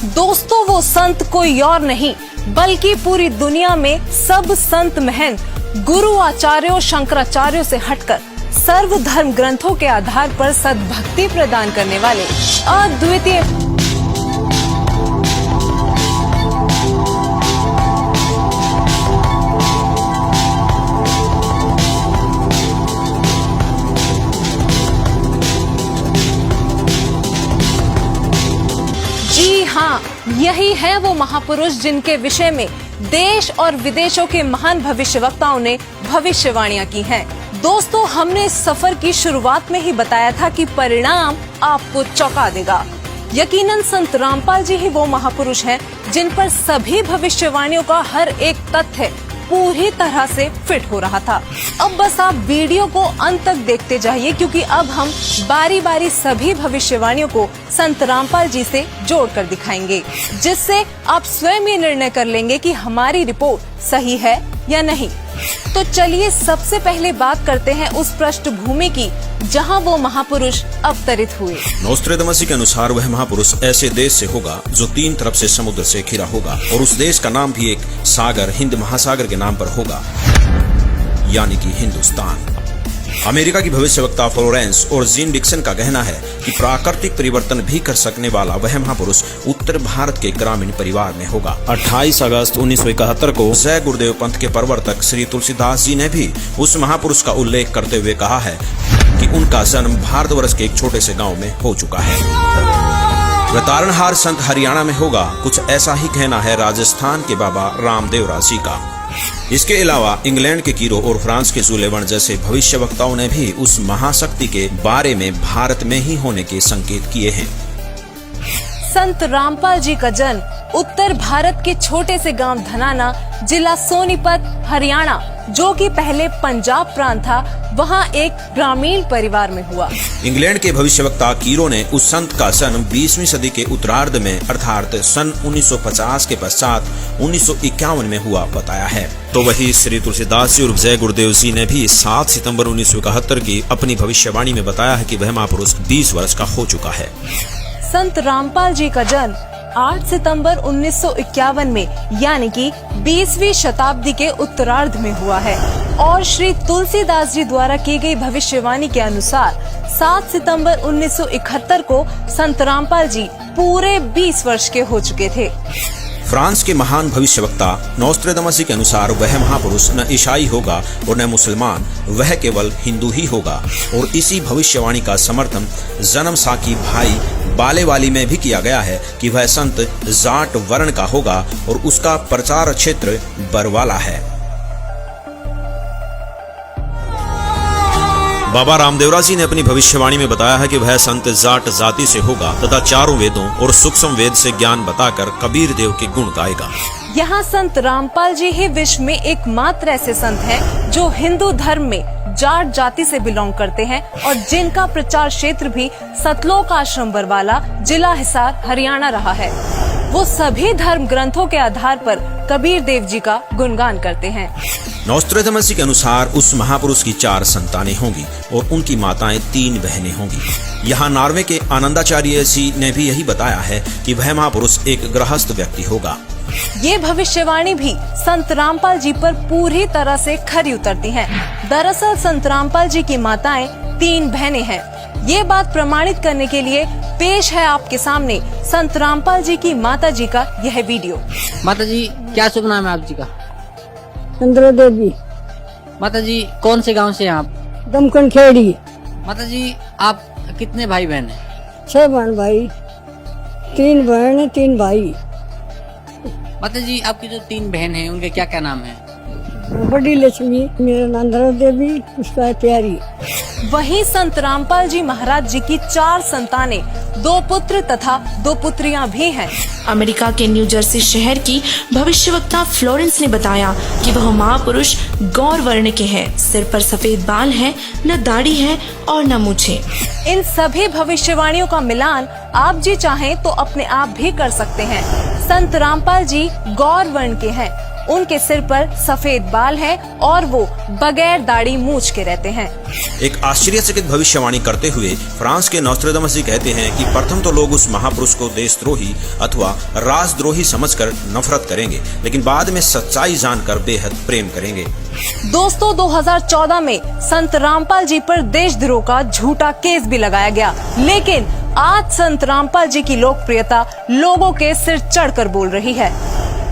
दोस्तों, वो संत कोई और नहीं बल्कि पूरी दुनिया में सब संत महंत गुरु आचार्यों शंकराचार्यों से हटकर सर्व धर्म ग्रंथों के आधार पर सद्भक्ति प्रदान करने वाले अद्वितीय हाँ, यही है वो महापुरुष जिनके विषय में देश और विदेशों के महान भविष्यवक्ताओं ने भविष्यवाणियां की हैं। दोस्तों, हमने इस सफर की शुरुआत में ही बताया था कि परिणाम आपको चौंका देगा। यकीनन संत रामपाल जी ही वो महापुरुष हैं जिन पर सभी भविष्यवाणियों का हर एक तथ्य पूरी तरह से फिट हो रहा था। अब बस आप वीडियो को अंत तक देखते जाइए, क्योंकि अब हम बारी बारी सभी भविष्यवाणियों को संत रामपाल जी से जोड़कर दिखाएंगे, जिससे आप स्वयं ये निर्णय कर लेंगे कि हमारी रिपोर्ट सही है या नहीं। तो चलिए सबसे पहले बात करते हैं उस पृष्ठभूमि की जहां वो महापुरुष अवतरित हुए। नोस्ट्रेदमस के अनुसार वह महापुरुष ऐसे देश से होगा जो 3 तरफ से समुद्र से घिरा होगा और उस देश का नाम भी एक सागर हिंद महासागर के नाम पर होगा, यानी कि हिंदुस्तान। अमेरिका की भविष्यवक्ता फ्लोरेंस और जीन डिक्सन का कहना है कि प्राकृतिक परिवर्तन भी कर सकने वाला वह महापुरुष उत्तर भारत के ग्रामीण परिवार में होगा। 28 अगस्त 1971 को जय गुरुदेव पंथ के प्रवर्तक श्री तुलसीदास जी ने भी उस महापुरुष का उल्लेख करते हुए कहा है कि उनका जन्म भारतवर्ष के एक छोटे से गाँव में हो चुका है। वह तारणहार संत हरियाणा में होगा। कुछ ऐसा ही कहना है राजस्थान के बाबा रामदेवरा जी का। इसके अलावा इंग्लैंड के कीरो और फ्रांस के जुलेवन जैसे भविष्यवक्ताओं ने भी उस महाशक्ति के बारे में भारत में ही होने के संकेत किए हैं। संत रामपाल जी का जन्म उत्तर भारत के छोटे से गांव धनाना, जिला सोनीपत, हरियाणा, जो कि पहले पंजाब प्रांत था, वहां एक ग्रामीण परिवार में हुआ। इंग्लैंड के भविष्यवक्ता कीरो ने उस संत का जन्म 20वीं सदी के उत्तरार्ध में अर्थात सन 1950 के पश्चात 1951 में हुआ बताया है। तो वही श्री तुलसीदास जी और जय गुरुदेव जी ने भी 7 सितंबर 1971 की अपनी भविष्यवाणी में बताया है कि वह महापुरुष 20 वर्ष का हो चुका है। संत रामपाल जी का जन्म 8 सितंबर 1951 में यानी कि 20वीं शताब्दी के उत्तरार्ध में हुआ है और श्री तुलसीदास जी द्वारा की गई भविष्यवाणी के अनुसार 7 सितंबर 1971 को संत रामपाल जी पूरे 20 वर्ष के हो चुके थे। फ्रांस के महान भविष्यवक्ता नोस्ट्रेदमस के अनुसार वह महापुरुष न ईसाई होगा और न मुसलमान, वह केवल हिंदू ही होगा। और इसी भविष्यवाणी का समर्थन जन्म साकी भाई बालेवाली में भी किया गया है कि वह संत जाट वर्ण का होगा और उसका प्रचार क्षेत्र बरवाला है। बाबा रामदेवरा जी ने अपनी भविष्यवाणी में बताया है कि वह संत जाट जाति से होगा तथा चारों वेदों और सूक्ष्म वेद से ज्ञान बताकर कबीर देव के गुण गाएगा। यहाँ संत रामपाल जी ही विश्व में एकमात्र ऐसे संत हैं जो हिंदू धर्म में जाट जाति से बिलोंग करते हैं और जिनका प्रचार क्षेत्र भी सतलोक आश्रम बरवाला, जिला हिसार, हरियाणा रहा है। वो सभी धर्म ग्रंथों के आधार पर कबीर देव जी का गुणगान करते हैं। नॉस्ट्रेडमस के अनुसार उस महापुरुष की 4 संतानें होंगी और उनकी माताएं 3 बहनें होंगी। यहाँ नॉर्वे के आनंदाचार्य जी ने भी यही बताया है कि वह महापुरुष एक गृहस्थ व्यक्ति होगा। ये भविष्यवाणी भी संत रामपाल जी पर पूरी तरह से खरी उतरती है। दरअसल संत रामपाल जी की माताएं 3 बहनें हैं। ये बात प्रमाणित करने के लिए पेश है आपके सामने संत रामपाल जी की माता जी का यह वीडियो। माता जी, क्या शुभ नाम है आप जी का? चंद्र देवी। माता जी, कौन से गांव से हैं आप? दमकन खेड़ी। माता जी, आप कितने भाई बहन हैं? 6 बहन भाई, 3 बहन 3 भाई। माता जी, आपकी जो 3 बहन हैं उनके क्या क्या नाम है? बड़ी लक्ष्मी, मेरा नाम धरा देवी, उसका है प्यारी। वहीं संत रामपाल जी महाराज जी की 4 संतानें, 2 पुत्र तथा 2 पुत्रियां भी हैं। अमेरिका के न्यू जर्सी शहर की भविष्यवक्ता फ्लोरेंस ने बताया कि वह महापुरुष गौर वर्ण के हैं। सिर पर सफेद बाल है, न दाढ़ी है और न मूछें। इन सभी भविष्यवाणियों का मिलान आप जी चाहें तो अपने आप भी कर सकते हैं। संत रामपाल जी गौर वर्ण के हैं। उनके सिर पर सफेद बाल है और वो बगैर दाढ़ी मूछ के रहते हैं। एक आश्चर्यचकित भविष्यवाणी करते हुए फ्रांस के नॉस्ट्रेडमस जी कहते हैं कि प्रथम तो लोग उस महापुरुष को देशद्रोही अथवा राजद्रोही समझकर नफरत करेंगे, लेकिन बाद में सच्चाई जानकर बेहद प्रेम करेंगे। दोस्तों, 2014 में संत रामपाल जी पर देशद्रोह का झूठा केस भी लगाया गया, लेकिन आज संत रामपाल जी की लोकप्रियता लोगों के सिर चढ़कर बोल रही है।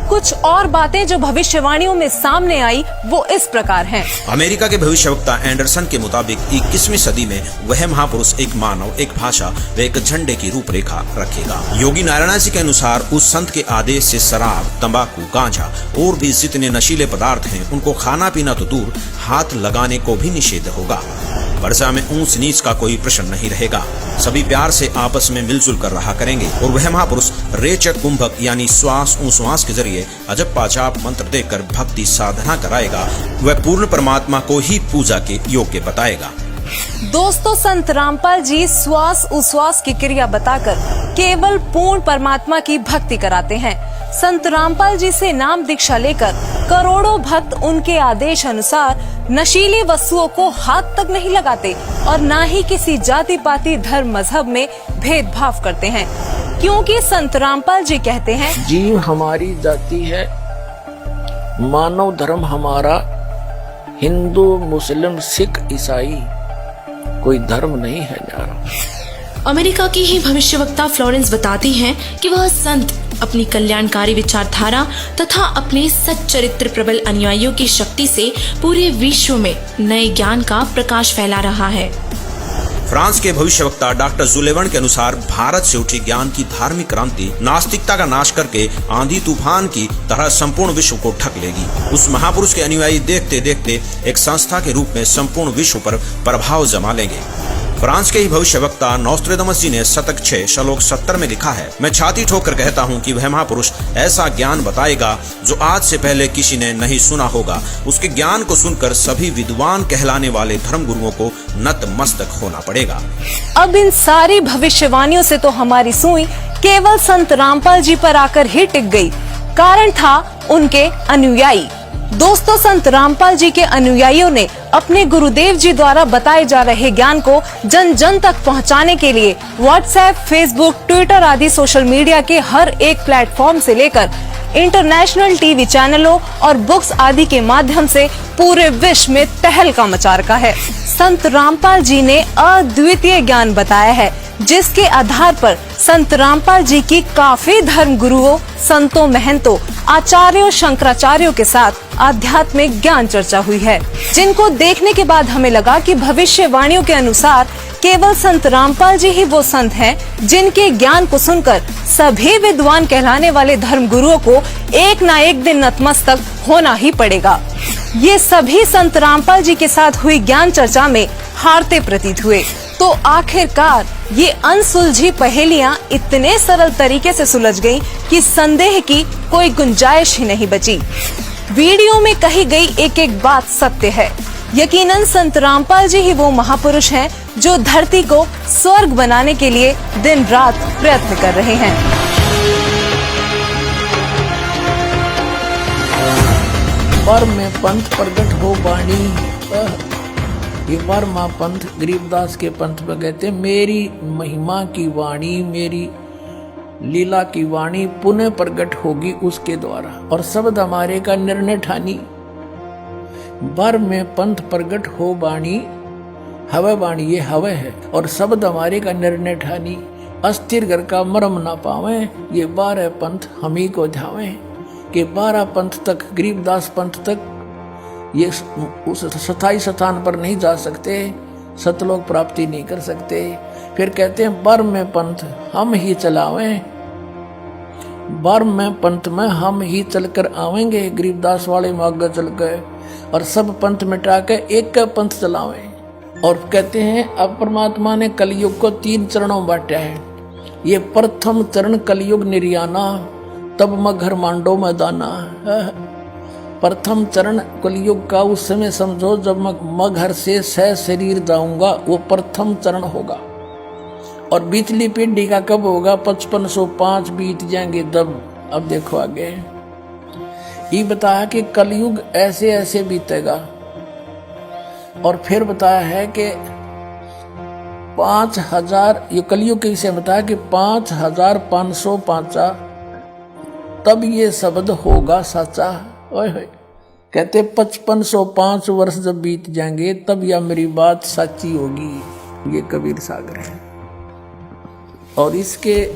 कुछ और बातें जो भविष्यवाणियों में सामने आई वो इस प्रकार हैं। अमेरिका के भविष्यवक्ता एंडरसन के मुताबिक 21वीं सदी में वह महापुरुष एक मानव, एक भाषा व एक झंडे की रूपरेखा रखेगा। योगी नारायण जी के अनुसार उस संत के आदेश से शराब, तंबाकू, गांजा और भी जितने नशीले पदार्थ हैं उनको खाना पीना तो दूर, हाथ लगाने को भी निषेध होगा। वर्षा में ऊंच नीच का कोई प्रश्न नहीं रहेगा। सभी प्यार से आपस में मिलजुल कर रहा करेंगे और वह महापुरुष रेचक कुंभक यानी श्वास उश्वास के जरिए अजब पाजाब मंत्र देकर भक्ति साधना कराएगा। वह पूर्ण परमात्मा को ही पूजा के योग्य बताएगा। दोस्तों, संत रामपाल जी श्वास उश्वास की क्रिया बताकर केवल पूर्ण परमात्मा की भक्ति कराते हैं। संत रामपाल जी से नाम दीक्षा लेकर करोड़ों भक्त उनके आदेश अनुसार नशीली वस्तुओं को हाथ तक नहीं लगाते और न ही किसी जाति पाति धर्म मजहब में भेदभाव करते हैं, क्योंकि संत रामपाल जी कहते हैं, जीव हमारी जाति है, मानव धर्म हमारा, हिंदू मुस्लिम सिख ईसाई कोई धर्म नहीं है न्यारा। अमेरिका की ही भविष्यवक्ता फ्लोरेंस बताती हैं कि वह संत अपनी कल्याणकारी विचारधारा तथा अपने सच्चरित्र प्रबल अनुयायियों की शक्ति से पूरे विश्व में नए ज्ञान का प्रकाश फैला रहा है। फ्रांस के भविष्यवक्ता डॉक्टर जुलेवन के अनुसार भारत से उठी ज्ञान की धार्मिक क्रांति नास्तिकता का नाश करके आंधी तूफान की तरह संपूर्ण विश्व को ढक लेगी। उस महापुरुष के अनुयायी देखते देखते एक संस्था के रूप में संपूर्ण विश्व पर प्रभाव जमा लेंगे। फ्रांस के ही भविष्यवक्ता नॉस्ट्रेडमस जी ने शतक 6 श्लोक 70 में लिखा है, मैं छाती ठोकर कहता हूँ कि वह महापुरुष ऐसा ज्ञान बताएगा जो आज से पहले किसी ने नहीं सुना होगा। उसके ज्ञान को सुनकर सभी विद्वान कहलाने वाले धर्म गुरुओं को नतमस्तक होना पड़ेगा। अब इन सारी भविष्यवाणियों से तो हमारी सुई केवल संत रामपाल जी पर आकर ही टिक गई। कारण था उनके अनुयायी। दोस्तों, संत रामपाल जी के अनुयायियों ने अपने गुरुदेव जी द्वारा बताए जा रहे ज्ञान को जन जन तक पहुंचाने के लिए व्हाट्सएप, फेसबुक, ट्विटर आदि सोशल मीडिया के हर एक प्लेटफॉर्म से लेकर इंटरनेशनल टीवी चैनलों और बुक्स आदि के माध्यम से पूरे विश्व में तहलका मचा रखा है। संत रामपाल जी ने अद्वितीय ज्ञान बताया है, जिसके आधार पर संत रामपाल जी की काफी धर्म गुरुओं, संतों, महंतों, आचार्यों, शंकराचार्यों के साथ आध्यात्मिक ज्ञान चर्चा हुई है, जिनको देखने के बाद हमें लगा कि भविष्यवाणियों के अनुसार केवल संत रामपाल जी ही वो संत हैं जिनके ज्ञान को सुनकर सभी विद्वान कहलाने वाले धर्म गुरुओं को एक न एक दिन नतमस्तक होना ही पड़ेगा। ये सभी संत रामपाल जी के साथ हुई ज्ञान चर्चा में हारते प्रतीत हुए। तो आखिरकार ये अनसुलझी पहेलियां इतने सरल तरीके से सुलझ गईं कि संदेह की कोई गुंजाइश ही नहीं बची। वीडियो में कही गई एक एक बात सत्य है। यकीनन संत रामपाल जी ही वो महापुरुष हैं जो धरती को स्वर्ग बनाने के लिए दिन रात प्रयत्न कर रहे हैं। पर में पंथ प्रगट हो बाणी, ये वर्मा पंथ गरीबदास के पंथ में कहते हैं, मेरी महिमा की वाणी, मेरी लीला की वाणी पुनः प्रकट होगी उसके द्वारा, और शब्द हमारे का निर्णय ठानी। बर में पंथ प्रकट हो बाणी, हवे बाणी ये हवे है, और शब्द हमारे का निर्णय ठानी। अस्थिर घर का मरम ना पावे, ये 12 पंथ हम ही को ध्यावे। कि 12 पंथ तक, गरीबदास पंथ तक ये उस स्थायी स्थान पर नहीं जा सकते, सतलोक प्राप्ति नहीं कर सकते। फिर कहते हैं बर में पंथ हम ही चलावें, बर में पंथ में हम ही चलकर आवेंगे। गरीबदास वाले में आगे चल गए और सब पंथ मिटा के एक पंथ चलावें। और कहते हैं अब परमात्मा ने कलयुग को 3 चरणों में बांटा है। ये प्रथम चरण कलयुग निर्याना, तब मगर मांडो में दाना। प्रथम चरण कलयुग का उस समय समझो जब मैं घर से सह शरीर जाऊंगा, वो प्रथम चरण होगा। और बीचली पीढ़ी का कब होगा? 5505 बीत जाएंगे तब। अब देखो आगे ये बताया कि कलयुग ऐसे ऐसे बीतेगा। और फिर बताया है कि 5000, ये कलयुग के विषय बताया कि 5505 तब ये शब्द होगा सच्चा। ओए होए, कहते 5505 वर्ष जब बीत जाएंगे तब यह मेरी बात सच्ची होगी। ये कबीर सागर है। और इसके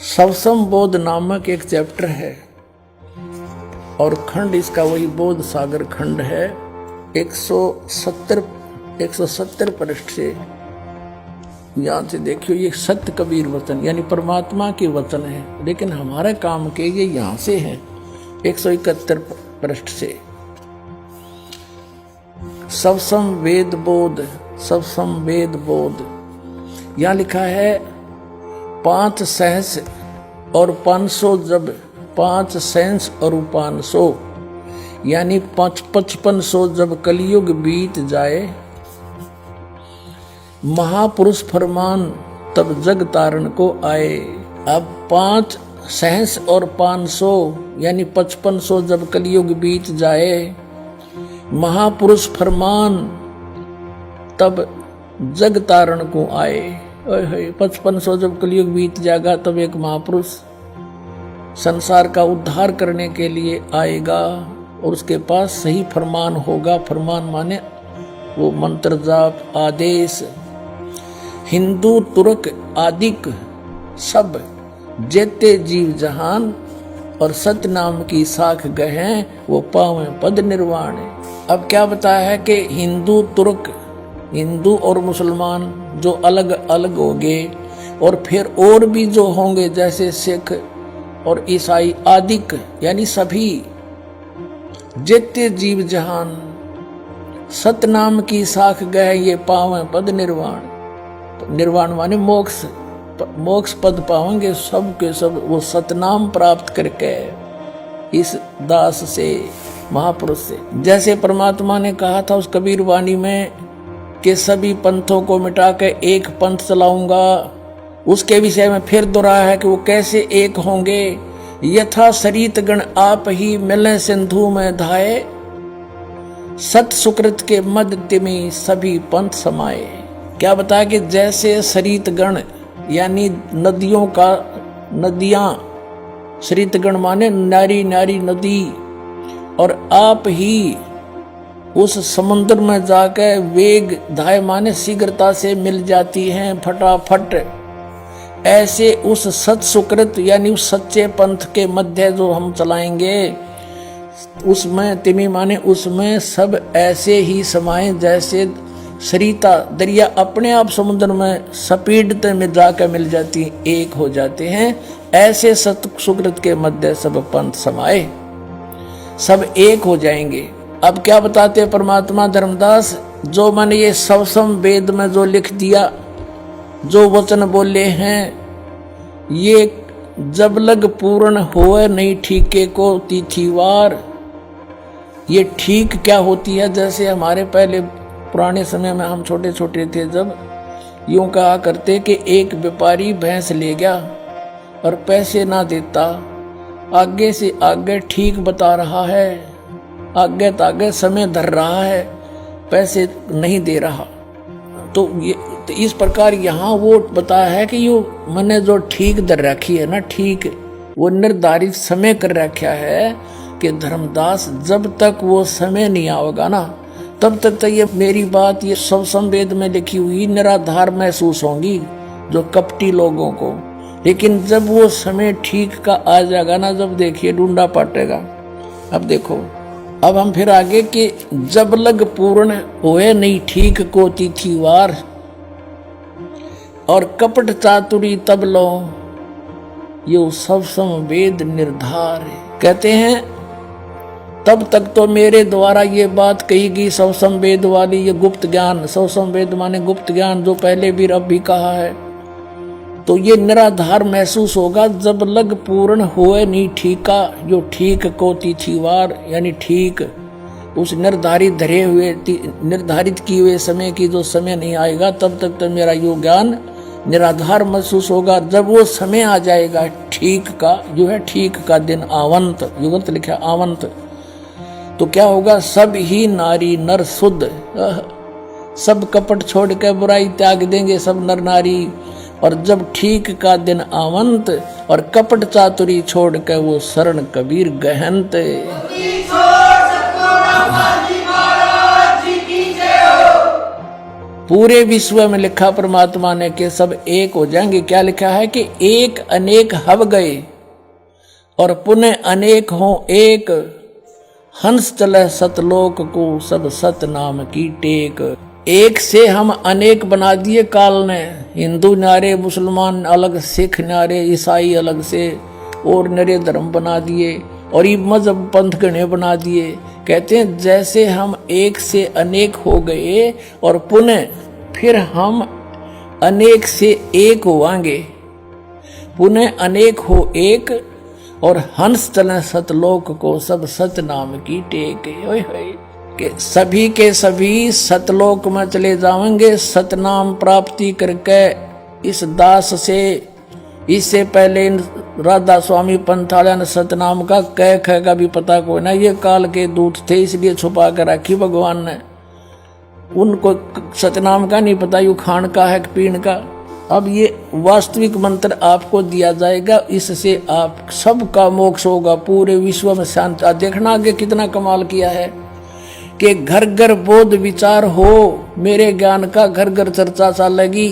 सवसम बोध नामक एक चैप्टर है, और खंड इसका वही बोध सागर खंड है। 170 पृष्ठ से यहां से देखियो, ये सत्य कबीर वचन यानी परमात्मा के वचन है, लेकिन हमारे काम के ये यहां से है 171 पृष्ठ से। सवसम वेद बोध, सवसम वेद बोध यहां लिखा है 5 सहस और 500 जब 5 सहस और 500 यानी 5500 जब कलयुग बीत जाए, महापुरुष फरमान तब जग तारण को आए। अब 5 सहस और 500 यानी 5500 जब कलयुग बीत जाए, महापुरुष फरमान तब जग तारण को आए। 5500 जब कलयुग बीत जाएगा तब एक महापुरुष संसार का उद्धार करने के लिए आएगा, और उसके पास सही फरमान होगा। फरमान माने वो मंत्र जाप आदेश। हिंदू तुर्क आदिक सब जेते जीव जहान, और सत्य नाम की साख गहे वो पावे पद निर्वाण। अब क्या बताया है कि हिंदू तुर्क, हिंदू और मुसलमान जो अलग अलग होंगे, और फिर और भी जो होंगे जैसे सिख और ईसाई आदिक यानी सभी जेते जीव जहान सतनाम की साख गए ये पावे पद निर्वाण। निर्वाण माने मोक्ष, मोक्ष पद पाएंगे सब के सब वो सतनाम प्राप्त करके इस दास से, महापुरुष से। जैसे परमात्मा ने कहा था उस कबीर वाणी में कि सभी पंथों को मिटा के एक पंथ चलाऊंगा, उसके विषय में फिर दोहराया है कि वो कैसे एक होंगे। यथा सरित गण आप ही मिले सिंधु में धाये, सत सुकृत के मद तिमी सभी पंथ समाये। क्या बताया कि जैसे सरित गण यानी नदियों का, नदियां, सरित गण माने नारी नारी नदी, और आप ही उस समुद्र में जाकर वेग धाय माने शीघ्रता से मिल जाती हैं फटाफट। ऐसे उस सत सुकृत यानी उस सच्चे पंथ के मध्य जो हम चलाएंगे, उसमें तिमी माने उसमें सब ऐसे ही समाये जैसे सरिता दरिया अपने आप समुद्र में सपीडते में जाकर मिल जाती, एक हो जाते हैं। ऐसे सत सुकृत के मध्य सब पंथ समाये, सब एक हो जाएंगे। अब क्या बताते हैं परमात्मा धर्मदास, जो मैंने ये सवसम वेद में जो लिख दिया, जो वचन बोले हैं, ये जब लग पूर्ण होए नहीं ठीके को तिथिवार। ये ठीक क्या होती है? जैसे हमारे पहले पुराने समय में हम छोटे छोटे थे, जब यूं कहा करते कि एक व्यापारी भैंस ले गया और पैसे ना देता, आगे से आगे ठीक बता रहा है, आगे तागे समय धर रहा है, पैसे नहीं दे रहा। तो इस प्रकार यहाँ वो बताया है कि यो मैंने जो ठीक दर रखी है ना, ठीक वो निर्धारित समय कर रखा है कि धर्मदास जब तक वो समय नहीं आएगा ना, तब तक तो ये मेरी बात ये सब संवेद में लिखी हुई निराधार महसूस होंगी जो कपटी लोगों को। लेकिन जब वो समय ठीक का आ जाएगा ना, जब देखिए ढूंढा पाटेगा। अब देखो, अब हम फिर आगे कि जब लग पूर्ण होए नहीं ठीक को तिथिवार, और कपट चातुरी तब लो यो सब संवेद निर्धार। कहते हैं तब तक तो मेरे द्वारा ये बात कही गई सब संवेद वाली, ये गुप्त ज्ञान, सब संवेद माने गुप्त ज्ञान जो पहले भी रब भी कहा है, तो ये निराधार महसूस होगा जब लग पूर्ण होए नहीं ठीका, जो ठीक को तिथिवार यानी ठीक उस निर्धारित धरे हुए निर्धारित किए हुए समय की जो समय नहीं आएगा, तब तक तो मेरा यो ज्ञान निराधार महसूस होगा। जब वो समय आ जाएगा ठीक का, जो है ठीक का दिन आवंत, युगंत लिखा आवंत, तो क्या होगा? सब ही नारी नर शुद्ध, सब कपट छोड़ के बुराई त्याग देंगे सब नर नारी। और जब ठीक का दिन आवंत और कपट चातुरी छोड़ के वो शरण कबीर गहनत। पूरे विश्व में लिखा परमात्मा ने कि सब एक हो जाएंगे। क्या लिखा है कि एक अनेक हव गए और पुनः अनेक हो एक, हंस चले सतलोक को सब सत नाम की टेक। एक से हम अनेक बना दिए काल ने, हिंदू नारे, मुसलमान अलग, सिख नारे, ईसाई अलग से, और नरे धर्म बना दिए और ये मजहब पंथ गणे बना दिए। कहते हैं जैसे हम एक से अनेक हो गए और पुनः फिर हम अनेक से एक होवांगे, पुनः अनेक हो एक, और हंस चले सतलोक को सब सत नाम की टेक। ओए होए के सभी सतलोक में चले जाएंगे सतनाम प्राप्ति करके। इस दास से इससे पहले राधा स्वामी पंथालय ने सतनाम का कह ख का भी पता कोई ना, ये काल के दूत थे इसलिए छुपा कर रखी भगवान ने, उनको सतनाम का नहीं पता यू खान का है पीण का। अब ये वास्तविक मंत्र आपको दिया जाएगा, इससे आप सबका मोक्ष होगा, पूरे विश्व में शांति। देखना आगे कितना कमाल किया है कि घर घर बोध विचार हो, मेरे ज्ञान का घर घर चर्चा चलेगी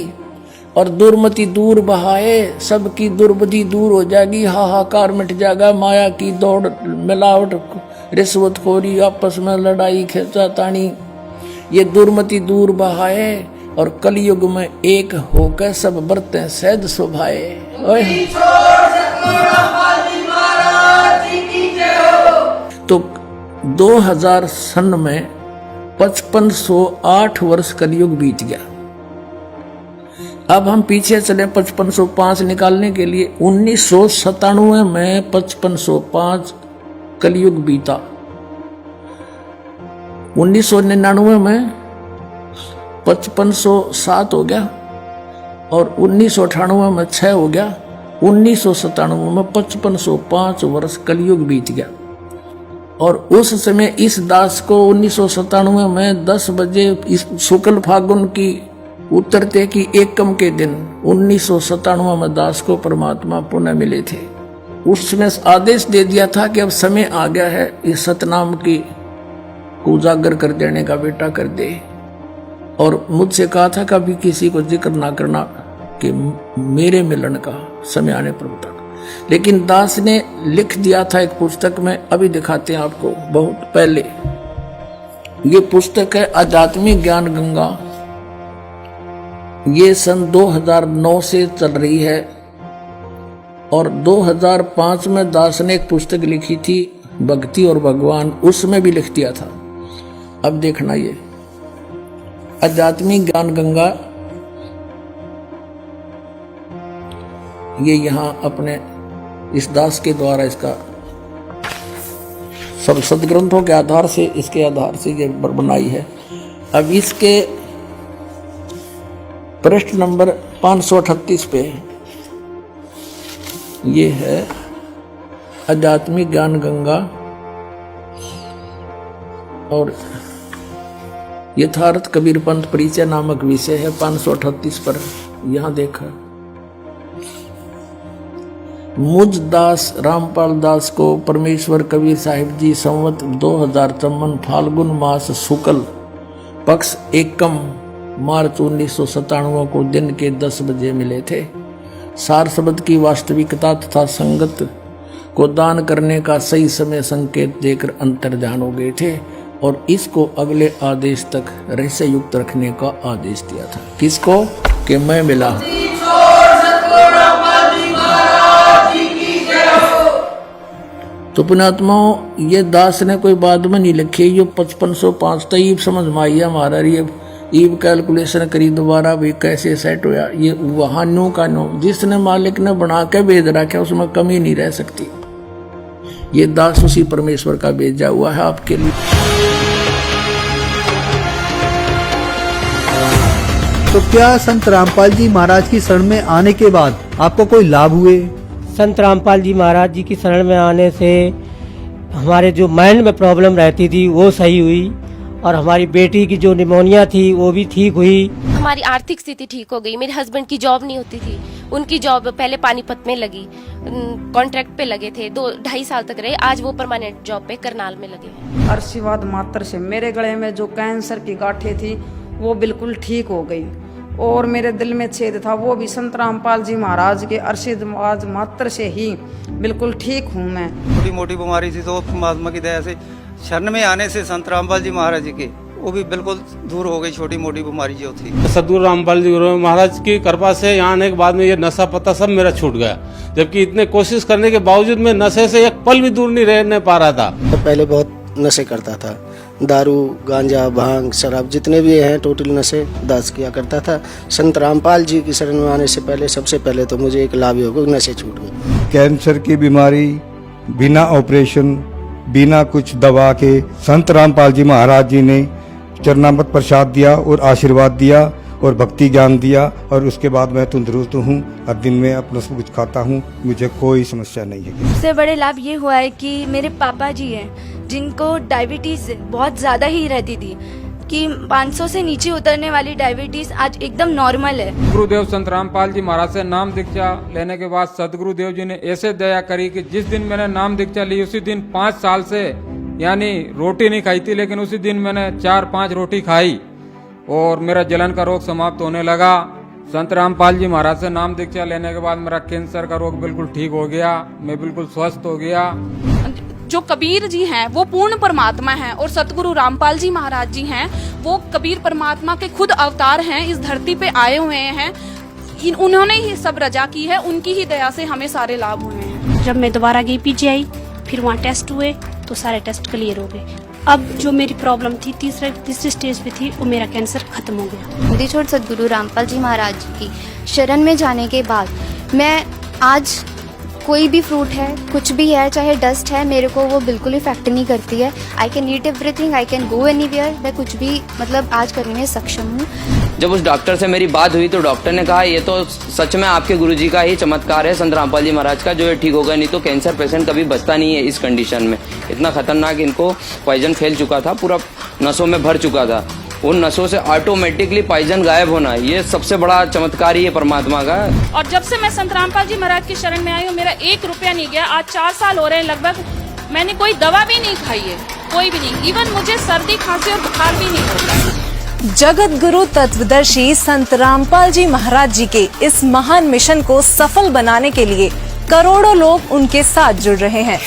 और दुर्मति दूर बहाए, सबकी दुर्बुद्धि दूर हो जाएगी, हाहाकार मिट जाएगा, माया की दौड़, मिलावट, रिश्वतखोरी, आपस में लड़ाई खींचातानी, ये दुर्मति दूर बहाए और कलयुग में एक होकर सब बरतें सहज शोभाए। तो 2000 सन में 5508 वर्ष कलयुग बीत गया। अब हम पीछे चले 5505 निकालने के लिए। 1997 में 5505 कलयुग बीता, 1999 में 5507 हो गया और 1998 में 6 हो गया, 1997 में 5505 वर्ष कलयुग बीत गया। और उस समय इस दास को 1997 में 10 बजे इस शुक्ल फागुन की उतरते की एकम के दिन 1997 में दास को परमात्मा पुनः मिले थे। उसने आदेश दे दिया था कि अब समय आ गया है इस सतनाम की को उजागर कर देने का, बेटा कर दे। और मुझसे कहा था कभी किसी को जिक्र ना करना कि मेरे मिलन का समय आने पर बता। लेकिन दास ने लिख दिया था एक पुस्तक में, अभी दिखाते हैं आपको, बहुत पहले। ये पुस्तक है आध्यात्मिक ज्ञान गंगा, ये सन 2009 से चल रही है। और 2005 में दास ने एक पुस्तक लिखी थी भक्ति और भगवान, उसमें भी लिख दिया था। अब देखना ये आध्यात्मिक ज्ञान गंगा, ये यहाँ अपने इस दास के द्वारा इसका सब सदग्रंथों के आधार से, इसके आधार से ये बनाई है। अब इसके पृष्ठ नंबर 538 पे ये है आध्यात्मिक ज्ञान गंगा और यथार्थ कबीर पंथ परिचय नामक विषय है। 538 पर यहां देखा, मुझ दास रामपाल दास को परमेश्वर कबीर साहिब जी संवत 2053 फाल्गुन मास शुक्ल पक्ष एकम मार्च 1997 को दिन के 10 बजे मिले थे। सार शब्द की वास्तविकता तथा संगत को दान करने का सही समय संकेत देकर अंतर्ध्यान हो गए थे और इसको अगले आदेश तक रहस्य युक्त रखने का आदेश दिया था। किसको? कि मैं मिला। तो पुण्यात्माओं, ये दास ने कोई बाद में नहीं लिखी, ये 5505 तक समझ में आई हमारा। ये ईब कैलकुलेशन करी दोबारा भी कैसे सेट होया। ये वहां नो का नो जिसने मालिक ने बना के भेज रखा उसमें कमी नहीं रह सकती। ये दास उसी परमेश्वर का भेजा हुआ है आपके लिए। तो क्या संत रामपाल जी महाराज की शरण में आने के बाद आपको कोई लाभ हुए? संत रामपाल जी महाराज जी की शरण में आने से हमारे जो माइंड में प्रॉब्लम रहती थी वो सही हुई और हमारी बेटी की जो निमोनिया थी वो भी ठीक हुई। हमारी आर्थिक स्थिति ठीक हो गई। मेरे हस्बैंड की जॉब नहीं होती थी, उनकी जॉब पहले पानीपत में लगी, कॉन्ट्रैक्ट पे लगे थे, 2-2.5 साल तक रहे। आज वो परमानेंट जॉब पे करनाल में लगे। आशीर्वाद मात्र से मेरे गले में जो कैंसर की गांठें थी वो बिल्कुल ठीक हो गई और मेरे दिल में छेद था वो भी संत रामपाल जी महाराज के आशीर्वाद मात्र से ही बिल्कुल ठीक हूँ मैं। छोटी मोटी बीमारी थी तो परमात्मा की दया से शरण में आने से संत रामपाल जी महाराज जी के वो भी बिल्कुल दूर हो गई, छोटी मोटी बीमारी जो थी। सदगुरु रामपाल जी महाराज की कृपा से यहाँ आने के बाद में ये नशा पता सब मेरा छूट गया, जबकि इतने कोशिश करने के बावजूद मैं नशे से एक पल भी दूर नहीं रहने पा रहा था। तो पहले बहुत नशे करता था, दारू गांजा भांग शराब जितने भी हैं टोटल नशे दास किया करता था। संत रामपाल जी की शरण में आने से पहले सबसे पहले तो मुझे एक लाभ हो गया, नशे छूट गए। कैंसर की बीमारी बिना ऑपरेशन बिना कुछ दवा के संत रामपाल जी महाराज जी ने चरणामृत प्रसाद दिया और आशीर्वाद दिया और भक्ति ज्ञान दिया और उसके बाद मैं तंदुरुस्त हूँ और दिन में अपना सब कुछ खाता हूँ, मुझे कोई समस्या नहीं है। सबसे बड़े लाभ ये हुआ है कि मेरे पापा जी हैं जिनको डायबिटीज बहुत ज्यादा ही रहती थी कि 500 से नीचे उतरने वाली डायबिटीज आज एकदम नॉर्मल है। गुरुदेव संत रामपाल जी महाराज से नाम दीक्षा लेने के बाद सदगुरुदेव जी ने ऐसे दया करी कि जिस दिन मैंने नाम दीक्षा ली उसी दिन 5 साल से यानी रोटी नहीं खाई थी, लेकिन उसी दिन मैंने 4-5 रोटी खाई और मेरा जलन का रोग समाप्त होने लगा। संत रामपाल जी महाराज से नाम दीक्षा लेने के बाद मेरा कैंसर का रोग बिल्कुल ठीक हो गया, मैं बिल्कुल स्वस्थ हो गया। जो कबीर जी हैं वो पूर्ण परमात्मा हैं और सतगुरु रामपाल जी महाराज जी हैं वो कबीर परमात्मा के खुद अवतार हैं, इस धरती पे आए हुए हैं। उन्होंने ही सब रजा की है, उनकी ही दया से हमें सारे लाभ हुए हैं। जब मैं दोबारा गई पीजीआई, फिर वहाँ टेस्ट हुए तो सारे टेस्ट क्लियर हो गए। अब जो मेरी प्रॉब्लम थी तीसरे स्टेज पे थी वो मेरा कैंसर खत्म हो गया। मोदी छोड़ सतगुरु रामपाल जी महाराज की शरण में जाने के बाद मैं आज कोई भी फ्रूट है कुछ भी है चाहे डस्ट है मेरे को वो बिल्कुल इफेक्ट नहीं करती है। I can eat everything, I can go anywhere, मैं कुछ भी मतलब आज करने में सक्षम हूँ। जब उस डॉक्टर से मेरी बात हुई तो डॉक्टर ने कहा ये तो सच में आपके गुरुजी का ही चमत्कार है संत रामपाल जी महाराज का, जो ये ठीक होगा, नहीं तो कैंसर पेशेंट कभी बचता नहीं है इस कंडीशन में। इतना खतरनाक इनको पॉइजन फैल चुका था, पूरा नसों में भर चुका था। उन नसों से ऑटोमेटिकली पॉइजन गायब होना, ये सबसे बड़ा चमत्कार ही है परमात्मा का। और जब से मैं संत रामपाल जी महाराज की शरण में आई हूँ मेरा 1 रुपया नहीं गया। आज 4 साल हो रहे हैं लगभग, मैंने कोई दवा भी नहीं खाई है, कोई भी नहीं। इवन मुझे सर्दी खांसी और बुखार भी नहीं होता। जगत गुरु तत्वदर्शी संत रामपाल जी महाराज जी के इस महान मिशन को सफल बनाने के लिए करोड़ों लोग उनके साथ जुड़ रहे हैं।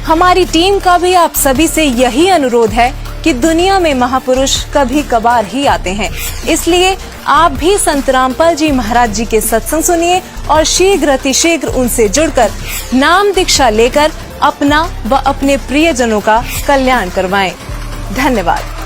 हमारी टीम का भी आप सभी से यही अनुरोध है कि दुनिया में महापुरुष कभी कभार ही आते हैं, इसलिए आप भी संत रामपाल जी महाराज जी के सत्संग सुनिए और शीघ्र अतिशीघ्र उनसे जुड़कर नाम दीक्षा लेकर अपना व अपने प्रियजनों का कल्याण करवाएं। धन्यवाद।